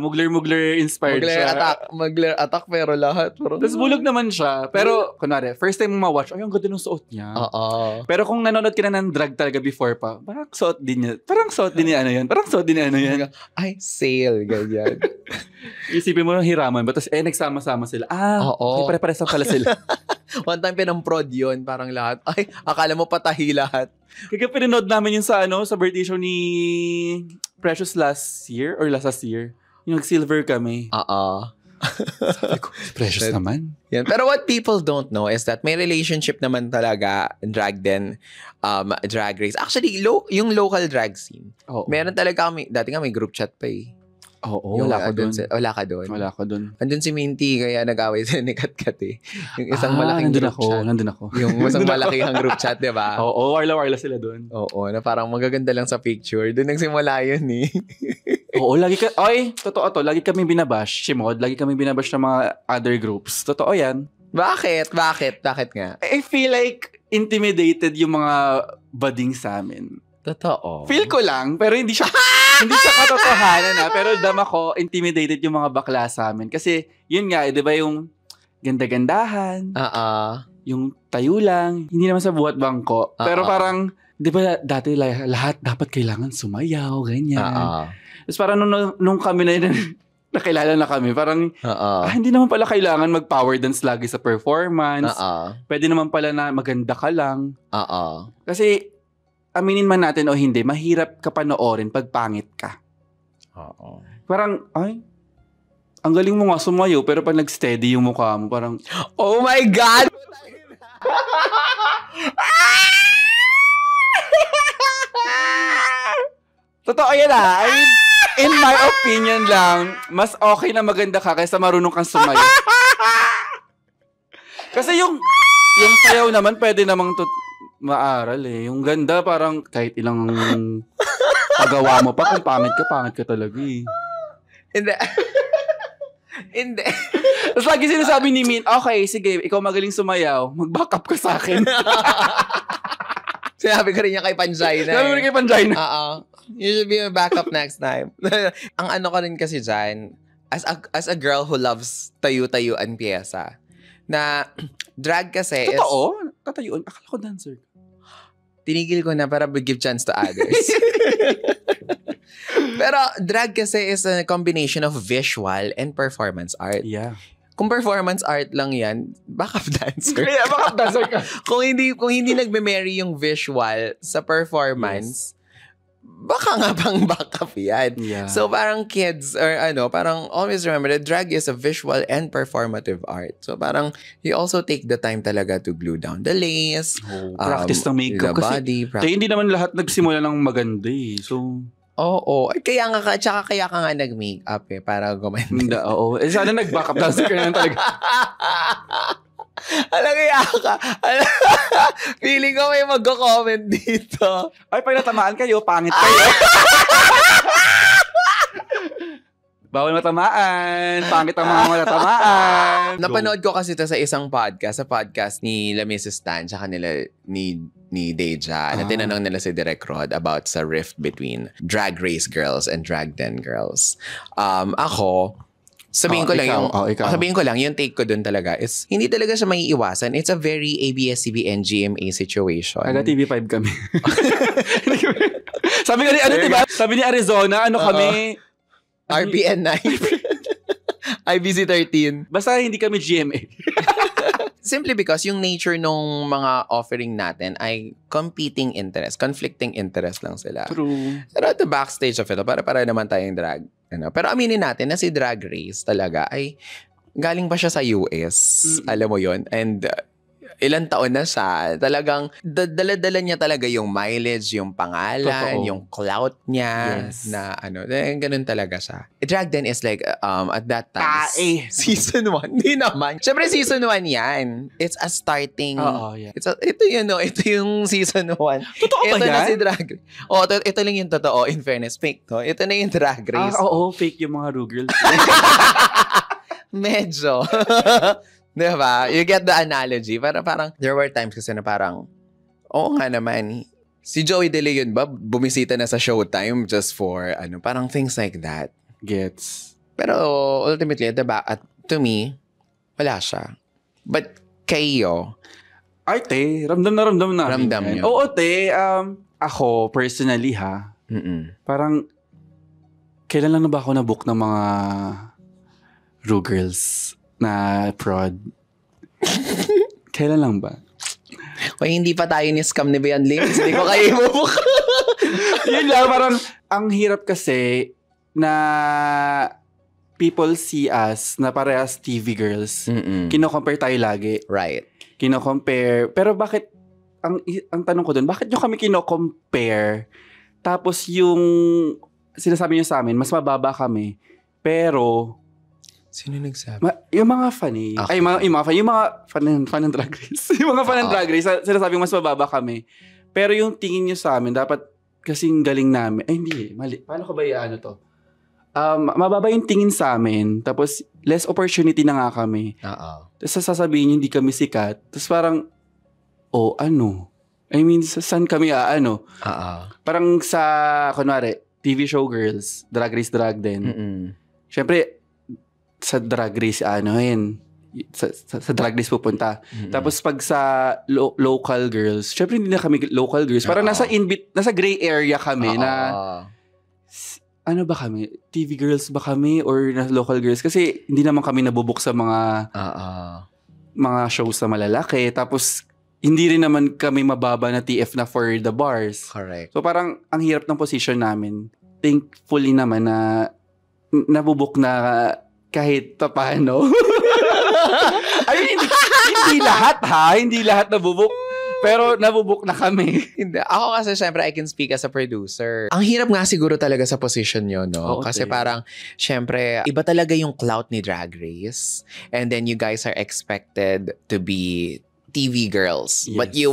Mugler inspired siya. Mugler attack, pero lahat. Tapos bulog naman siya. Pero, kunwari, first time mo ma-watch, ang ganda ng suot niya. Pero kung nanonood ka na ng drag talaga before pa, parang suot din niya. Parang suot din niya yan. Ay, sale, ganyan. Isipin mo ng hiraman ba? Tapos, nagsama-sama sila. Pare-pares lang pala sila. One time pinang-prod yun, parang lahat. Ay, akala mo patahi lahat. Kaya pinanood namin yung sa birthday show ni Precious last year. Yung nag-silver kami. Sabi ko, Precious naman. Yan. Pero what people don't know is that may relationship naman talaga drag race. Actually, yung local drag scene. Meron talaga kami, dati nga may group chat pa eh. Wala ka doon. Andun si Minty, kaya nag-away sila ni Katkat eh. Yung isang malaking group chat. Nandun ako. Yung isang malakihang group chat, di ba? Warla sila doon. Na parang magaganda lang sa picture. Doon nagsimula yun eh. Totoo to. Lagi kami binabash. Shimod, lagi kami binabash ng mga other groups. Totoo yan. Bakit? Bakit nga? I feel like intimidated yung mga bading sa amin. Totoo. Feel ko lang, pero hindi siya katotohanan na. Pero dama ko, intimidated yung mga bakla sa amin. Kasi, yun nga, di ba yung ganda-gandahan, yung tayo lang, hindi naman sa buhat bangko. Pero parang, di ba dati lahat dapat kailangan sumayaw, ganyan. Tapos parang nung kami na nakilala na kami, parang, hindi naman pala kailangan mag-power dance lagi sa performance. Pwede naman pala na maganda ka lang. Kasi, aminin man natin o hindi, mahirap ka panoorin pag pangit ka. Parang, ang galing mo nga sumayo, pero pag nag-steady yung mukha mo, parang, oh my God! Totoo yan I mean, in my opinion lang, mas okay na maganda ka kaysa marunong kang sumayo. Kasi yung sayaw naman, pwede namang maaral eh. Yung ganda parang kahit ilang pagawa mo pa, kung pangit ka talaga eh. Hindi. Tapos lagi sinasabi ni Min, okay, sige, ikaw magaling sumayaw, mag-back up ka sa akin. Sinabi ko rin niya kay Panjay na. Sinabi ko rin kay Panjay na. You should be a backup next time. Ang ano ko rin kasi dyan, as a girl who loves tayu-tayuan piyesa, na drag kasi is... Totoo? Tatayuan? Akala ko dancer. Tinigil ko na para give chance to others. Pero drag kasi is a combination of visual and performance art. Yeah. Kung performance art lang yan, backup dancer. Kaya backup dancer ka. kung hindi nagme-marry yung visual sa performance, baka nga pang backup yan. Yeah. So parang kids or parang always remember that drag is a visual and performative art. So parang you also take the time talaga to glue down the lace, practice ng makeup the kasi body. tayo hindi naman lahat nagsimula ng maganda eh. So Oo. Kaya ka nga nag-makeup para gumanda. Oo. Sana nag-backup dancer ka na talaga. Kaya ka. Feeling ko may mag-comment dito. Ay, pag natamaan kayo, pangit kayo. Bawal matamaan. Pangit ang mga matatamaan. Napanood ko kasi ito sa isang podcast. Sa podcast ni La Mrs. Tan tsaka nila ni Deja. Na tinanong nila si Direk Rod about sa rift between drag race girls and drag den girls. Ako, sabihin ko lang, yung take ko dun talaga is, hindi talaga siya maiiwasan. It's a very ABS-CBN GMA situation. Taga TV5 kami. Sabi ko diba? Sabi ni Arizona, kami? RBN 9. IBC 13. Basta hindi kami GMA. Simply because yung nature nung mga offering natin ay conflicting interest lang sila. True. Pero at the backstage of it, para naman tayong drag. Pero aminin natin na si Drag Race talaga ay galing pa siya sa US. Alam mo yon. And ilang taon na siya. Talagang dala-dala niya talaga yung mileage, yung pangalan, yung clout niya. Yes. Na ganun talaga siya. Drag Den is like, at that time, season 1. Hindi naman. Siyempre, season 1 yan. It's a starting. Yeah. Ito yung season 1. Totoo ba ito yan? na si Drag Race. Ito lang yung totoo. In fairness, fake to. Ito na yung Drag Race. Fake yung mga Rugirls. Medyo. Diba? You get the analogy. Parang, there were times kasi na parang, oo nga naman, si Joey De Leon ba, bumisita na sa Showtime just for, parang things like that. Gets. Pero, ultimately, to me, wala siya. But, kayo, Arte, ramdam na namin. Ramdam yan. nyo. Oo, te. Ako, personally parang, kailan lang na ba ako na-book ng mga Rugirls na prod? Kailan lang ba? kung hindi pa tayo ni-scam ni Beyond Links, hindi ko kayo ibubuk. Yun lang, parang, ang hirap kasi na people see us na parehas TV girls. Kino-compare tayo lagi. Right. Kino-compare. Pero bakit, ang tanong ko dun, bakit nyo kami kino-compare? Tapos yung sinasabi nyo sa amin, mas mababa kami. Pero, sino nagsabi? Yung mga funny. Okay. Yung mga fan ng Drag Race. Yung mga fan ng Drag Race, sinasabing mas mababa kami. Pero yung tingin nyo sa amin, dapat kasing galing namin. Ay, hindi. Mali. Paano ko ba to? Mababa yung tingin sa amin. Tapos, less opportunity na nga kami. Tapos sasabihin nyo, hindi kami sikat. Tapos parang, I mean, saan kami Parang sa, kunwari, TV show girls, Drag Race Drag Den. Siyempre, sa Drag Race, sa Drag Race pupunta. Tapos pag sa local girls, syempre hindi na kami local girls. Parang nasa gray area kami na, ano ba kami? TV girls ba kami or na local girls? Kasi hindi naman kami nabubuk sa mga shows na malalaki. Tapos, hindi rin naman kami mababa na TF na for the bars. Correct. So parang, ang hirap ng position namin. Thankfully naman na nabubuk na kahit paano. Ay, hindi lahat Hindi lahat nabubuk. Pero nabubuk na kami. Hindi. Ako kasi syempre I can speak as a producer. Ang hirap nga siguro talaga sa position nyo, no? Kasi parang syempre iba talaga yung clout ni Drag Race. And then you guys are expected to be TV girls. Yes. But they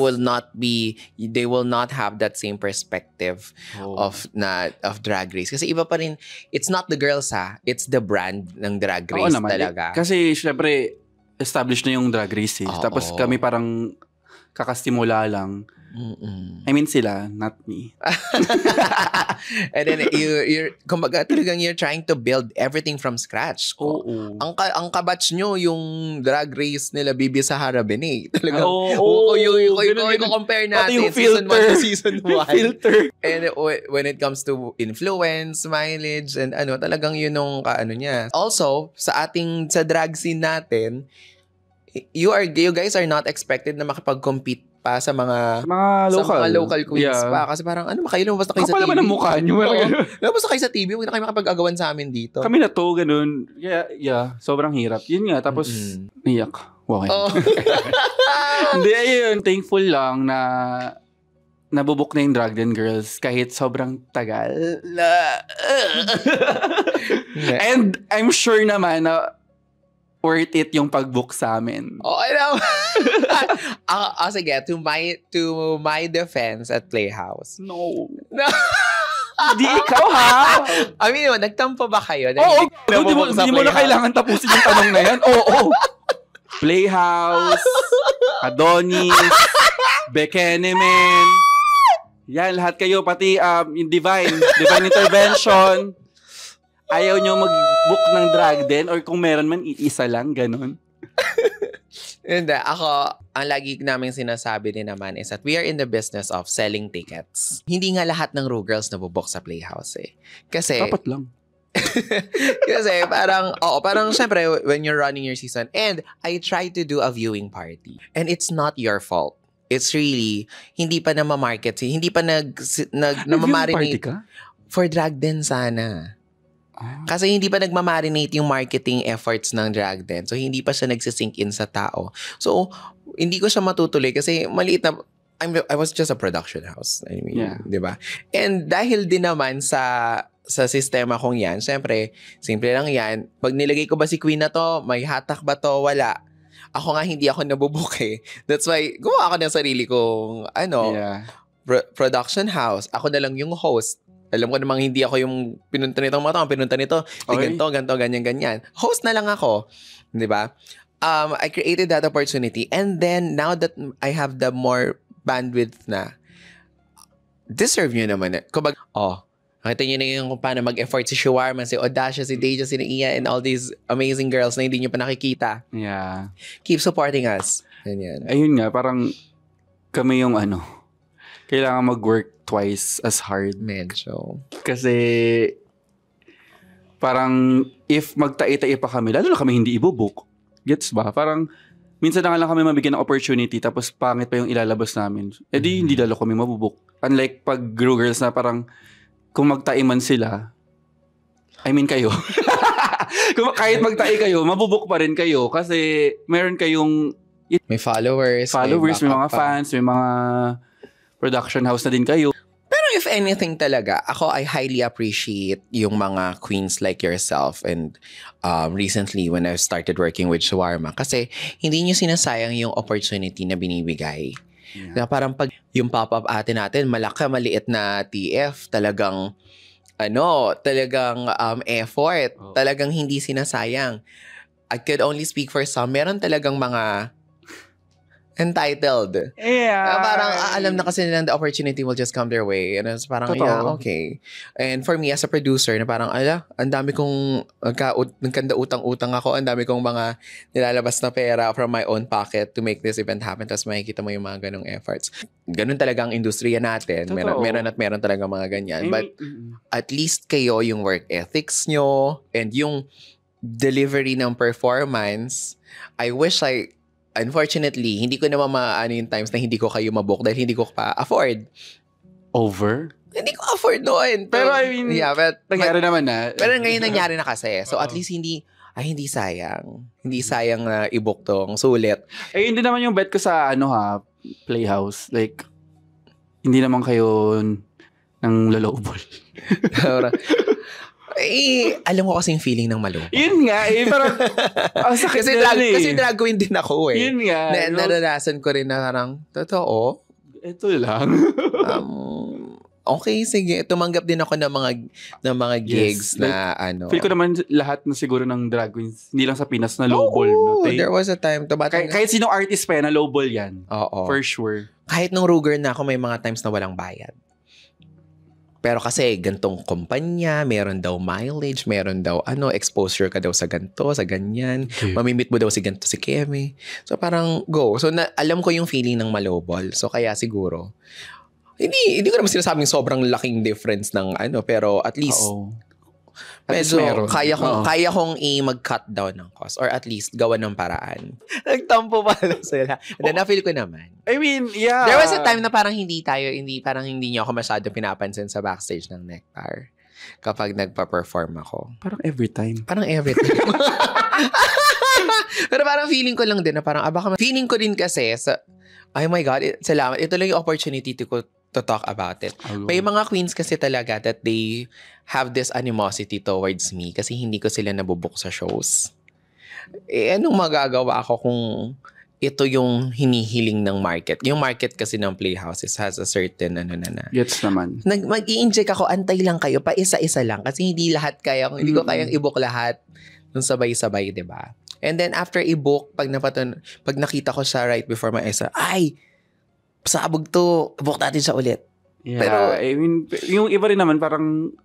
will not have that same perspective of Drag Race. Kasi iba pa rin, it's not the girls it's the brand ng Drag Race talaga. Kasi syempre, established na yung Drag Race Tapos kami parang kakastimula lang. Mm-mm. I mean sila, not me. And then you're kumbaga talagang you're trying to build everything from scratch. Oo. Ang kabatch nyo yung drag race nila Bibi sa Harabin eh. Talagang Oo. yung compare Pati natin yung season 1 filter. to season 1. Filter. And when it comes to influence, mileage, and talagang yun yung niya. Also, sa drag scene natin, you guys are not expected na makipag-compete pa sa mga local queens pa. Kasi parang, kayo lumabas na kayo sa TV. Kapal naman ang mukha nyo. Lumabas na kayo sa TV, huwag na kayo makipag-agawan sa amin dito. Kami na to, ganun. Yeah, sobrang hirap. Yun nga, tapos, niyak. Okay. Oh. Hindi, ayun. Thankful lang na nabubuk na yung Drag Den Girls kahit sobrang tagal. And I'm sure naman na worth it yung pag-book sa amin. I know. Sige, to my defense at Playhouse. No. Di ikaw, ha? I mean, nagtampo ba kayo? Oo. Hindi mo na kailangan tapusin yung tanong na yan. Oo. Playhouse, Adonis, Bekenemen. Yan, lahat kayo, pati yung Divine Intervention. Ayaw nyo mag-book ng drag den or kung meron man, iisa lang, ganun. Hindi, ako, ang lagi namin sinasabi din naman is that we are in the business of selling tickets. Hindi nga lahat ng Ru Girls nabubook sa Playhouse eh. Kasi... Dapat lang. Kasi parang syempre when you're running your season, and I try to do a viewing party. And it's not your fault. It's really, hindi pa na ma-market, hindi pa nagmamarinate. For drag den sana. Kasi hindi pa nagmamarinate yung marketing efforts ng drag den. So, hindi pa siya nagsisink in sa tao. So, hindi ko siya matutuloy kasi maliit na, I was just a production house. I mean, di ba? And dahil din naman sa sistema kong yan, syempre, simple lang yan. Pag nilagay ko ba si Queen na to, may hatak ba to? Wala. Ako nga, hindi ako nabubook eh. That's why, gumawa ako ng sarili kong, production house. Ako na lang yung host. Alam ko namang hindi ako yung pinunta nitong mga tao, pinunta nito, ganito, ganyan. Host na lang ako. Di ba? I created that opportunity. And then, now that I have the more bandwidth na, deserve nyo naman. Kumbaga, nakita nyo na yung kung paano mag-effort si Shawarma, si Audacia, si Deja, si Iya, and all these amazing girls na hindi nyo pa nakikita. Yeah. Keep supporting us. Ganyan. Ayun nga, parang kami yung kailangan mag-work twice as hard. Medyo. Kasi parang if magtai-tai pa kami, lalo na kami hindi ibubuk. Gets ba? Parang minsan na lang kami mabigyan ng opportunity tapos pangit pa yung ilalabas namin. Hindi lalo kami mabubuk. Unlike pag Ru Girls na parang kung magtai man sila, I mean kayo. Kahit magtai kayo, mabubuk pa rin kayo kasi meron kayong may followers, may mga fans, may mga production house na din kayo. Pero if anything talaga, I highly appreciate yung mga queens like yourself and recently when I started working with Shawarma kasi hindi nyo sinasayang yung opportunity na binibigay. Yeah. Na parang pag yung pop-up atin natin, maliit na TF, talagang effort. Talagang hindi sinasayang. I could only speak for some. Meron talagang mga entitled. Yeah. Parang alam na kasi nilang the opportunity will just come their way. And it's parang, okay. And for me as a producer, na parang, ang dami kong nagkanda utang-utang ako, ang dami kong mga nilalabas na pera from my own pocket to make this event happen. Tapos makikita mo yung mga ganong efforts. Ganun talaga ang industriya natin. Meron talaga mga ganyan. But at least kayo, yung work ethics nyo, and yung delivery ng performance, I wish unfortunately, hindi ko naman maano yung times na hindi ko kayo mabook dahil hindi ko pa afford. Hindi ko afford noon. Pero I mean, nangyari naman na. Pero ngayon nangyari na kasi. So at least hindi sayang. Hindi sayang na i-book tong sulit. Hindi naman yung bet ko sa Playhouse. Like, hindi naman kayo ng lalobol. Alam ko kasi yung feeling ng malo. Yun nga, parang kasi drag queen din ako eh. Yun nga. Naranasan ko rin na parang, totoo? Ito lang. okay, sige, tumanggap din ako ng mga gigs na Feel ko naman lahat na siguro ng drag queens, hindi lang sa Pinas na lowball. No? There was a time. Kahit sinong artist pa yan, na lowball yan. Oo. For sure. Kahit nung Ruger na ako, may mga times na walang bayad. Pero kasi gantong kumpanya, meron daw mileage, meron daw exposure ka daw sa ganto, sa ganyan. Okay. Mamimit mo daw si ganto si Kemi. So parang go. So alam ko yung feeling ng malobol. So kaya siguro, hindi ko naman sinasabing sobrang laking difference ng pero at least medyo kaya kong mag-cut down ng cost or at least gawa ng paraan. Nagtampo pala sila. And then na-feel ko naman. I mean, yeah. There was a time na parang hindi niyo ako masyado pinapansin sa backstage ng Nectar kapag nagpa-perform ako. Parang every time. Pero parang feeling ko lang din na parang feeling ko din kasi oh my God, salamat. Ito lang yung opportunity to talk about it. May mga queens kasi talaga that they have this animosity towards me kasi hindi ko sila nabubook sa shows. Anong magagawa ko kung ito yung hinihiling ng market? Yung market kasi ng Playhouses has a certain Gets naman. Mag-i-inject ako, antay lang kayo, pa isa-isa lang kasi hindi ko kayang i-book lahat ng sabay-sabay, 'di ba? And then after i-book, pag nakita ko siya right before my isa, pasabog to, book natin siya ulit. Yeah, pero, I mean, yung iba rin naman parang,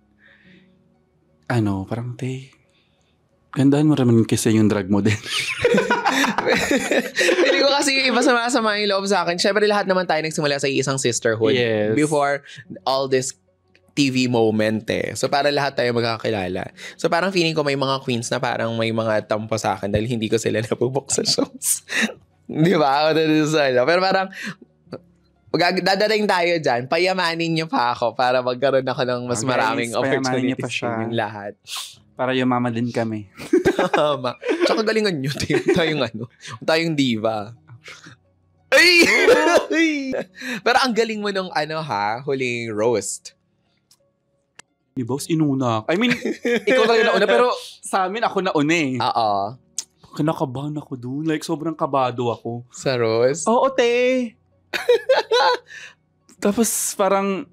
gandaan mo naman kasi yung drag mo din. Hindi ko kasi yung iba sama yung loob sa akin. Siyempre lahat naman tayo nagsimula sa isang sisterhood. Yes. Before all this TV moment So para lahat tayo magkakilala. So parang feeling ko may mga queens na parang may mga tampo sa akin dahil hindi ko sila nabubook sa shows. Di ba? Pero parang, dadarating tayo dyan, payamanin niyo pa ako para magkaroon ako ng mas maraming opportunities yung lahat. Para yumaman din kami. Tama. Tsaka galingan nyo, tayong diva. Ay! Pero ang galing mo nung huling roast. Di boss, inuna. I mean, ikaw talaga nauna, pero sa amin ako nauna eh. Oo. Kinakabahan ako doon. Like, sobrang kabado ako. Sa roast? Oo, te. Tapos parang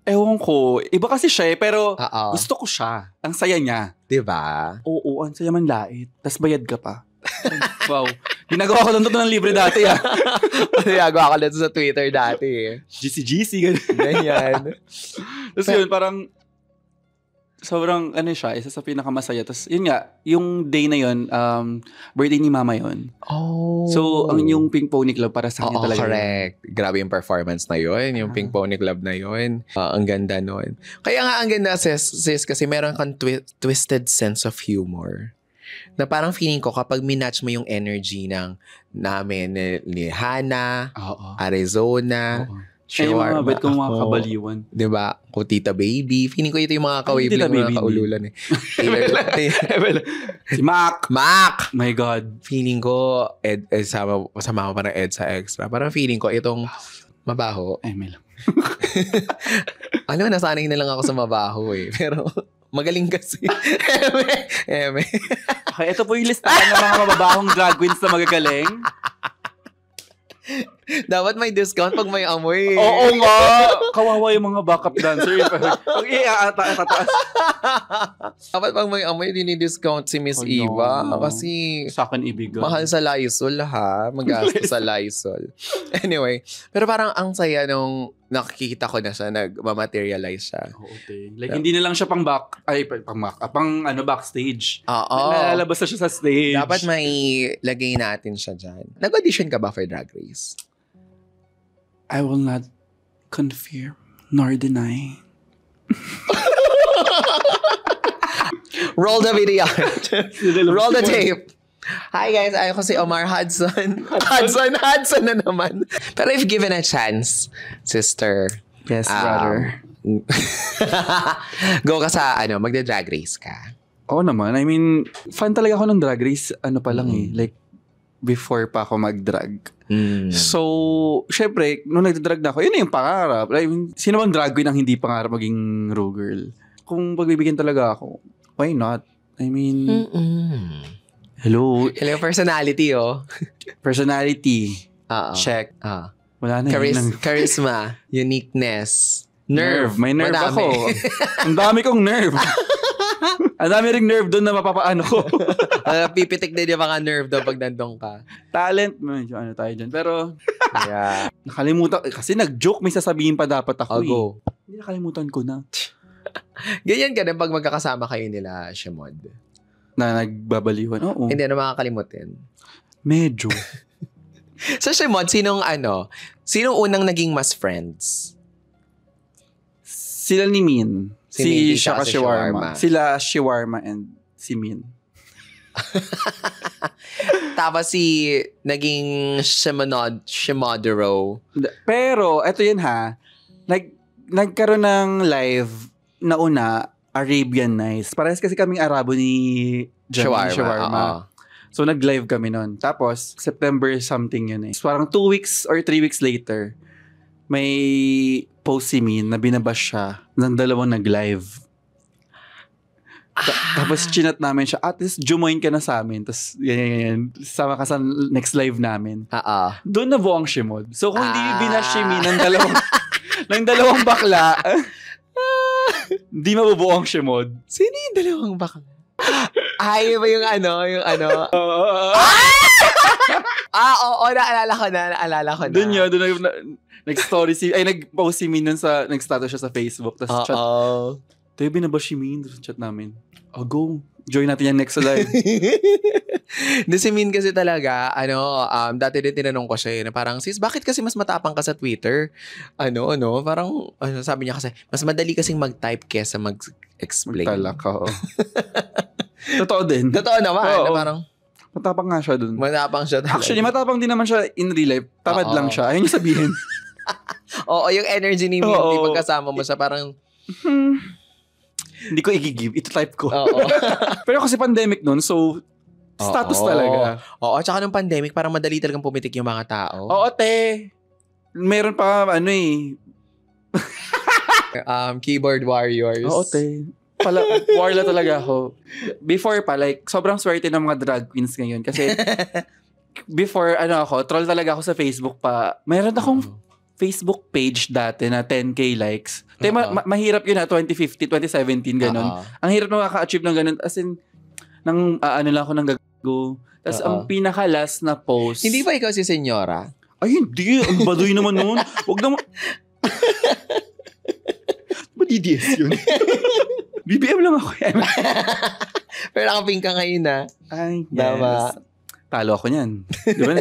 ewan ko, iba kasi siya pero gusto ko siya. Ang saya niya. Diba? Oo, ang saya man lait. Tapos bayad ka pa. Wow. Ginagawa ko lang ito ng libre dati Ginagawa ko lang sa Twitter dati GC, ganyan. Tapos yun, parang sobrang siya, isa sa pinakamasaya. Tapos yun nga, yung day na yun, birthday ni mama yun. Oh. So, yung Pink Pony Club para sa kanya talaga. Correct. Yun. Grabe yung performance na yun. Yung Pink Pony Club na yun. Ang ganda nun. Kaya nga ang ganda, sis kasi meron kang twisted sense of humor. Na parang feeling ko kapag minatch mo yung energy namin ni Hana, Arizona, Sure. Ay, mga bet kong mga kabaliwan. Diba? Ko Tita Baby. Feeling ko ito yung mga kawibig, mga kaululan Si Mac. My God. Feeling ko, sama ko pa ng Ed sa extra. Parang feeling ko, itong mabaho. May lang. Nasanay na lang ako sa mabaho Pero, magaling kasi. Eme. Okay, ito po yung listahan ng mga mababahong drag queens na magagaling. Dapat may discount pag may amoy. Oo nga. Kawawa yung mga backup dancer. Pag tataas. Dapat pag may amoy, dinidiscount si Miss Eva. Kasi sa akin ibigay. Mahal sa Lysol Magasto sa Lysol. Anyway, pero parang ang saya nung nakikita ko na siya, nagmamaterialize siya. Okay. Like, hindi na lang siya pang backstage. Oo. Nalalabas na siya sa stage. Dapat may lagay natin siya dyan. Nag-audition ka ba for Drag Race? I will not confirm nor deny. Roll the video. Roll the tape. Hi guys, ako si Omar Hudson. Hudson na naman. Pero if given a chance, sister. Yes, brother. Go ka sa, magda-drag race ka. Oo naman. I mean, fan talaga ako ng drag race. Like, before pa ako mag-drag. So, syempre, nung nag-drag na ako, yun na yung pangarap. I mean, sino bang drag queen ang hindi pangarap maging raw girl? Kung pagbibigyan talaga ako, why not? I mean, hello, personality, Personality. Check. Wala na Charisma, uniqueness. Nerve. May nerve Madami. ako. Ang dami kong nerve. Ang dami ring nerve doon na mapapaano ko. Pipitik din yung mga nerve daw pag nandun ka. Talent, medyo ano tayo dyan. Pero, Yeah. nakalimutan. Kasi nag-joke, may sasabihin pa dapat ako I'll go. Hindi, nakalimutan ko na. Ganyan ka din pag magkakasama kayo nila, Shemod. Na nagbabaliwan. Oo. Hindi na makakalimutin. Medyo. So, Shemod, sinong unang naging mas friends? Sila ni Min. Si Si Minty Shaka tsaka si Shawarma. Shawarma. Sila Shawarma and si Min. Tapos naging Shemodero. Pero, eto yun ha. Nagkaroon ng live na una, Arabian Nights. Parehas kasi kaming Arabo ni Shawarma. Oo. So, nag-live kami nun. Tapos, September something yun eh. So, parang 2 weeks or 3 weeks later, may post si Min na binabash siya ng dalawang nag-live. Tapos, chinat namin siya, at least, jumoin ka na sa amin. Tapos, yan. Sama ka sa next live namin. Oo. Doon na buwang Shimod. So, kung hindi binash si Min ng dalawang bakla, hindi mabubuo ang Shimod. Sino yung dalawang bakla? Ay, ba yung oo, naalala ko na. Doon yun, nag-story nag-post si Min nun nag-status siya sa Facebook. Tapos chat, tayo binabash si Min sa chat namin. Go. Join natin yan next live. Si Min kasi talaga, dati din tinanong ko siya na parang, sis, bakit kasi mas matapang ka sa Twitter? Parang, sabi niya kasi, mas madali kasing mag-type kesa mag-explain. Magtalak ka, oo. Totoo din. Totoo naman, na parang, matapang nga siya dun. matapang siya talaga. Actually, matapang din naman siya in real life. Tamad lang siya. Ayun yung sabihin. Oo, yung energy ni Minty, pagkasama mo siya, parang, hindi ko i-give. Ito type ko. oo. Pero kasi pandemic nun, so status talaga. Oo, tsaka nung pandemic, parang madali talagang pumitik yung mga tao. Oo, te. Meron pa, Keyboard warriors. Oo, te. Warla talaga ako. Before pa, sobrang swerte ng mga drag queens ngayon. Kasi, before, troll talaga ako sa Facebook pa. Meron akong Facebook page dati na 10K likes. Mahirap yun 2015, 2017, ganun. Ang hirap na maka-achieve ng ganun. As in, lang ako ng gago. Tapos, ang pinaka-last na post. Hindi ba ikaw si Senyora? Ay, hindi. Ang baduy naman nun. Huwag naman. Ba DDS yun? BBM lang ako. Pero nakapink ka ngayon na. Ay, yes. Tama. Talo ako niyan. Di ba?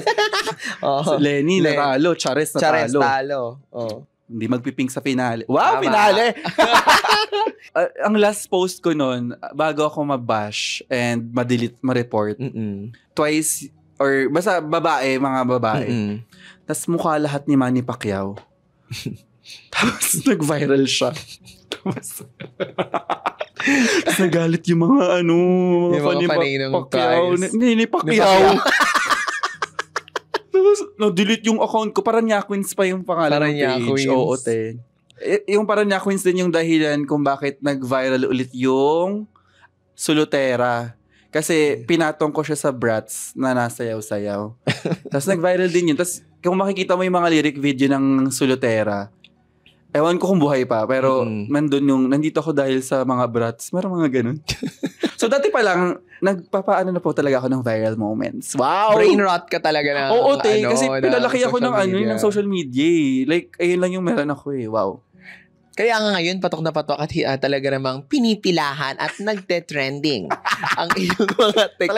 Lenny, natalo. Chares, natalo. Chares, talo. Hindi magpipink sa finale. Wow, finale! Ang last post ko nun, bago ako mabash and ma-report, twice, or basta mga babae. Tapos mukha lahat ni Manny Pacquiao. Tapos nag-viral siya. Tapos nagalit yung mga yung mga panay ng Pacquiao. Ni Pacquiao. Tapos delete yung account ko. Paranyakwins pa yung pangalan ng page. Oo, te. Yung Paranyakwins din yung dahilan kung bakit nag-viral ulit yung Solutera. Kasi pinatong ko siya sa Bratz na nasayaw-sayaw. Tapos nag-viral din yun. Tapos kung makikita mo yung mga lyric video ng Solutera, ewan ko kung buhay pa, pero nandito ako dahil sa mga Bratz. Meron mga ganun. So dati pa lang, nagpapaano na po talaga ako ng viral moments. Wow! Brain rot ka talaga na. Oo, te. Kasi pinalaki ako ng social media. Like, ayun lang yung meron ako eh. Wow. Kaya nga ngayon, patok na patok at talaga namang pinipilahan at nagte-trending ang iyong mga TikTok.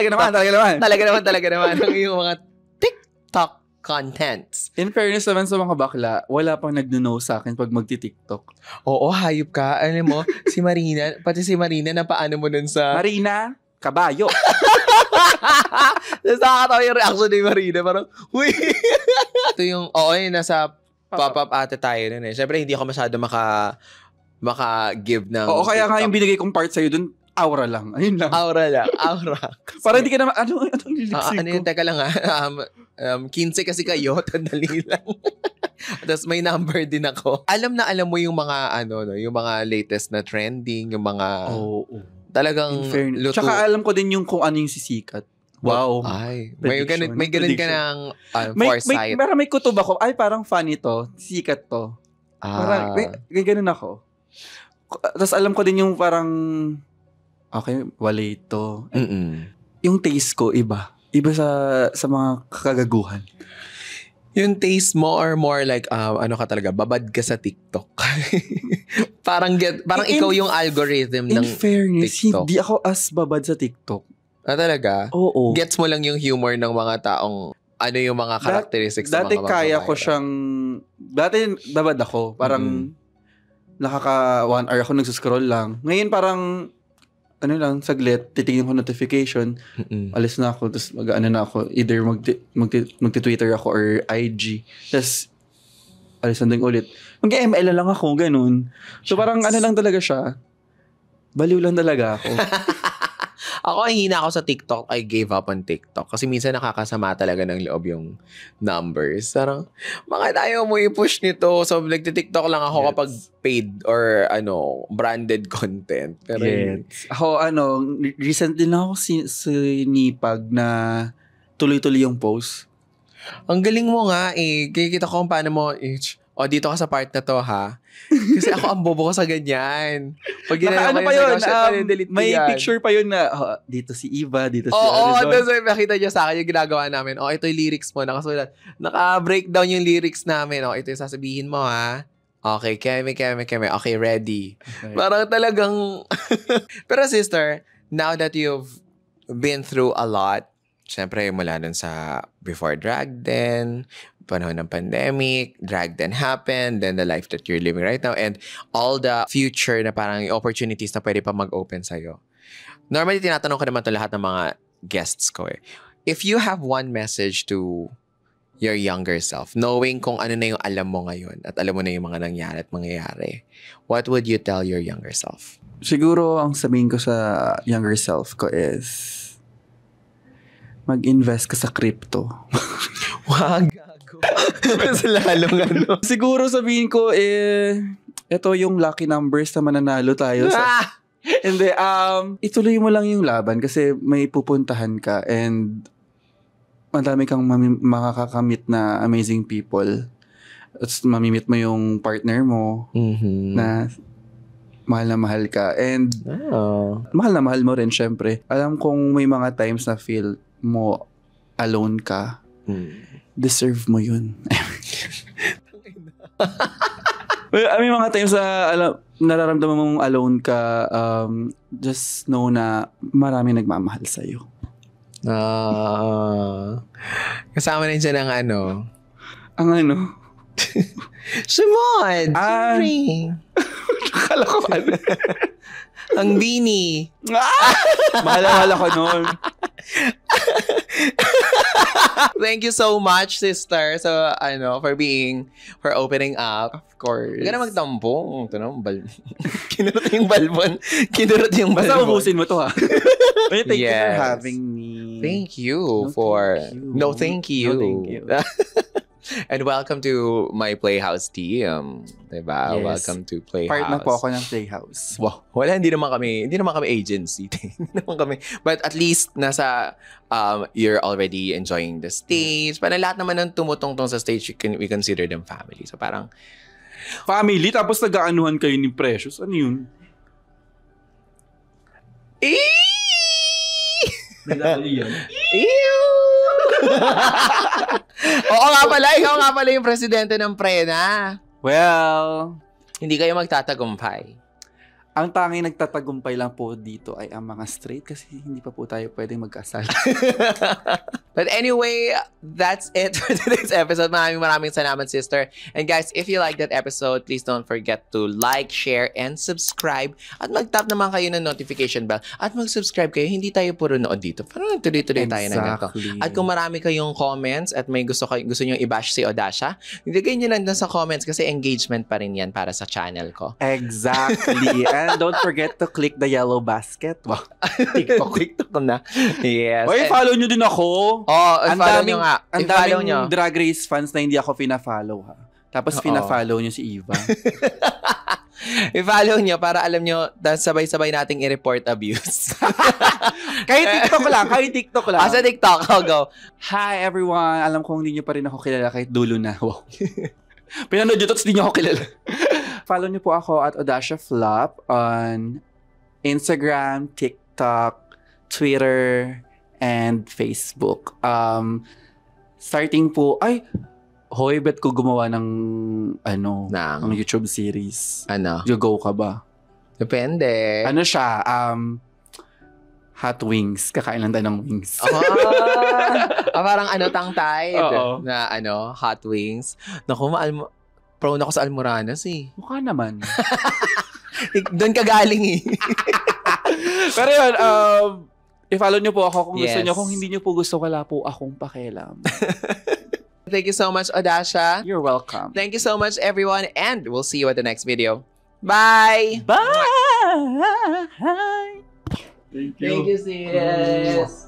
Talaga naman. Ang iyong mga TikTok contents. In fairness naman sa mga bakla, wala pang nagno-know sa akin pag magti-TikTok. Oo, hayop ka. Alam mo, si Marina, pati si Marina, na paano mo nun sa... Marina, kabayo. Tapos nakakatawa yung reaction ni Marina. Parang, huy! Ito yung, yun, nasa pop-up ate tayo nun eh. Siyempre, hindi ako masyado maka-give ng... Oo, kaya nga yung binigay kong part sa'yo dun, aura lang. Ayun lang. Aura. Para hindi ka naman, anong lilipsing ko? Ano yun, teka lang 15 kasi kayo, tandali lang. Tapos may number din ako. Alam mo yung mga, yung mga latest na trending, yung mga... Talagang luto. Tsaka alam ko din yung kung ano yung sisikat. Wow. Ay, may ganun ka ng foresight. May kutob ako. Ay, parang funny to. Sikat to. Parang, may ganun ako. Tapos alam ko din yung parang, okay, wala ito. Yung taste ko, iba. Iba sa mga kagaguhan. Yung taste mo or more like, ano ka talaga, babad ka sa TikTok. parang ikaw yung algorithm ng TikTok. In fairness, hindi ako as babad sa TikTok. Talaga? Oo. Gets mo lang yung humor ng mga taong, ano yung mga characteristics ng mga dati kaya ko siyang, dati babad ako. Parang, nakaka 1 hour ako nagsuscroll lang. Ngayon parang, ano lang, saglit, titingin ko notification, alis na ako, tapos mag-ano na ako, either magti-Twitter ako or IG, tapos alis na din ulit. Mag-ML lang ako, ganun. So parang ano lang talaga siya, baliw lang talaga ako. Ako, hina ako sa TikTok. I gave up on TikTok. Kasi minsan nakakasama talaga ng loob yung numbers. Parang, bakit ayaw mo i-push nito? So, nagti-TikTok lang ako kapag paid or branded content. Pero ako, recently lang ako sinipag na tuloy-tuloy yung post. Ang galing mo nga eh. Kikita ko kung paano mo, dito ka sa part na to ha. Kasi ako ang bobo ko sa ganyan. Pag ginagawa ko yun, may picture pa yun na, dito si Eva, dito si Arizona. Tapos makita niya sa akin yung ginagawa namin. Ito yung lyrics mo, nakasulat. Naka-breakdown yung lyrics namin. Ito yung sasabihin mo ha. Okay, keme. Okay, ready. Okay. Parang talagang... Pero sister, now that you've been through a lot, syempre mula dun sa before drag den, panahon ng pandemic, drag then happened, then the life that you're living right now, and all the future na parang opportunities na pwede pa mag-open sa'yo. Normally, tinatanong ko naman ito lahat ng mga guests ko eh. If you have one message to your younger self, knowing kung ano na yung alam mo ngayon at alam mo na yung mga nangyari at mangyayari, what would you tell your younger self? Siguro, ang sabihin ko sa younger self ko is mag-invest ka sa crypto. Wag. Mas lalong Siguro sabihin ko, ito yung lucky numbers na mananalo tayo. Hindi, ituloy mo lang yung laban kasi may pupuntahan ka and madami kang makakakamit na amazing people. At mamimit mo yung partner mo na mahal na mahal ka. And mahal na mahal mo rin, syempre. Alam kong may mga times na feel mo alone ka. Deserve mo yun. May mga times na nararamdaman mong alone ka, just know na marami nagmamahal sa'yo. Kasama rin siya ng Ang Simon! Sorry! Akala ko Ang Beanie. Mahal ako noon. Thank you so much, sister. So, for opening up. Of course. Huwag ka na magtampo. Kinurot yung balbon. Basta ubusin mo to ha. Thank you for having me. Thank you for... No, thank you. No, thank you. And welcome to my Playhouse team. Diba? Yes. Welcome to Playhouse. Part na po ako ng Playhouse. Wow. Wala, hindi naman kami agency. Hindi naman kami. But at least, you're already enjoying the stage. Parang lahat naman ng tumutungtong sa stage, we consider them family. So parang... Family? Tapos nag-aanuhan kayo ni Precious? Ano yun? Oo nga pala, ikaw nga pala yung presidente ng Prena. Well, hindi kayo magtatagumpay. Ang tanging nagtatagumpay lang po dito ay ang mga straight kasi hindi pa po tayo pwedeng magkasal. But anyway, that's it for today's episode. Maraming salamat, sister. And guys, if you like that episode, please don't forget to like, share, and subscribe. At mag-tap naman kayo ng notification bell. At mag-subscribe kayo. Hindi tayo puro nood dito. Parang tuloy-tuloy tayo ng ganito. At kung marami kayong comments at may gusto nyo i-bash si Odasha, ilagay nyo lang sa comments kasi engagement pa rin yan para sa channel ko. Exactly. And don't forget to click the yellow basket. Wow. TikTok na. Yes. Oy, follow nyo din ako. Follow nyo nga. Ang daming Drag Race fans na hindi ako pina-follow ha. Tapos pina-follow nyo si Eva. I-follow nyo para alam nyo sabay-sabay nating i-report abuse. Kahit TikTok lang. Sa TikTok, go. Hi everyone. Alam kong hindi nyo pa rin ako kilala kahit dulo na. Wow. Pinanood nyo, tapos di nyo ako kilala. Follow nyo po ako at Audacia Flop on Instagram, TikTok, Twitter, and Facebook. Starting po, hoy, bet ko gumawa ng ng YouTube series. Go ka ba? Depende. Ano siya? Hot wings. Kakain lang tayo ng wings. Parang tangtay. Oo. Na hot wings. Naku, prone ako sa Almoranas eh. Mukha naman. Doon ka galing eh. Pero yun, i-follow nyo po ako kung gusto nyo. Kung hindi nyo po gusto, wala po akong pakialam. Thank you so much, Audacia. You're welcome. Thank you so much, everyone. And we'll see you at the next video. Bye! Bye! Thank you, sis.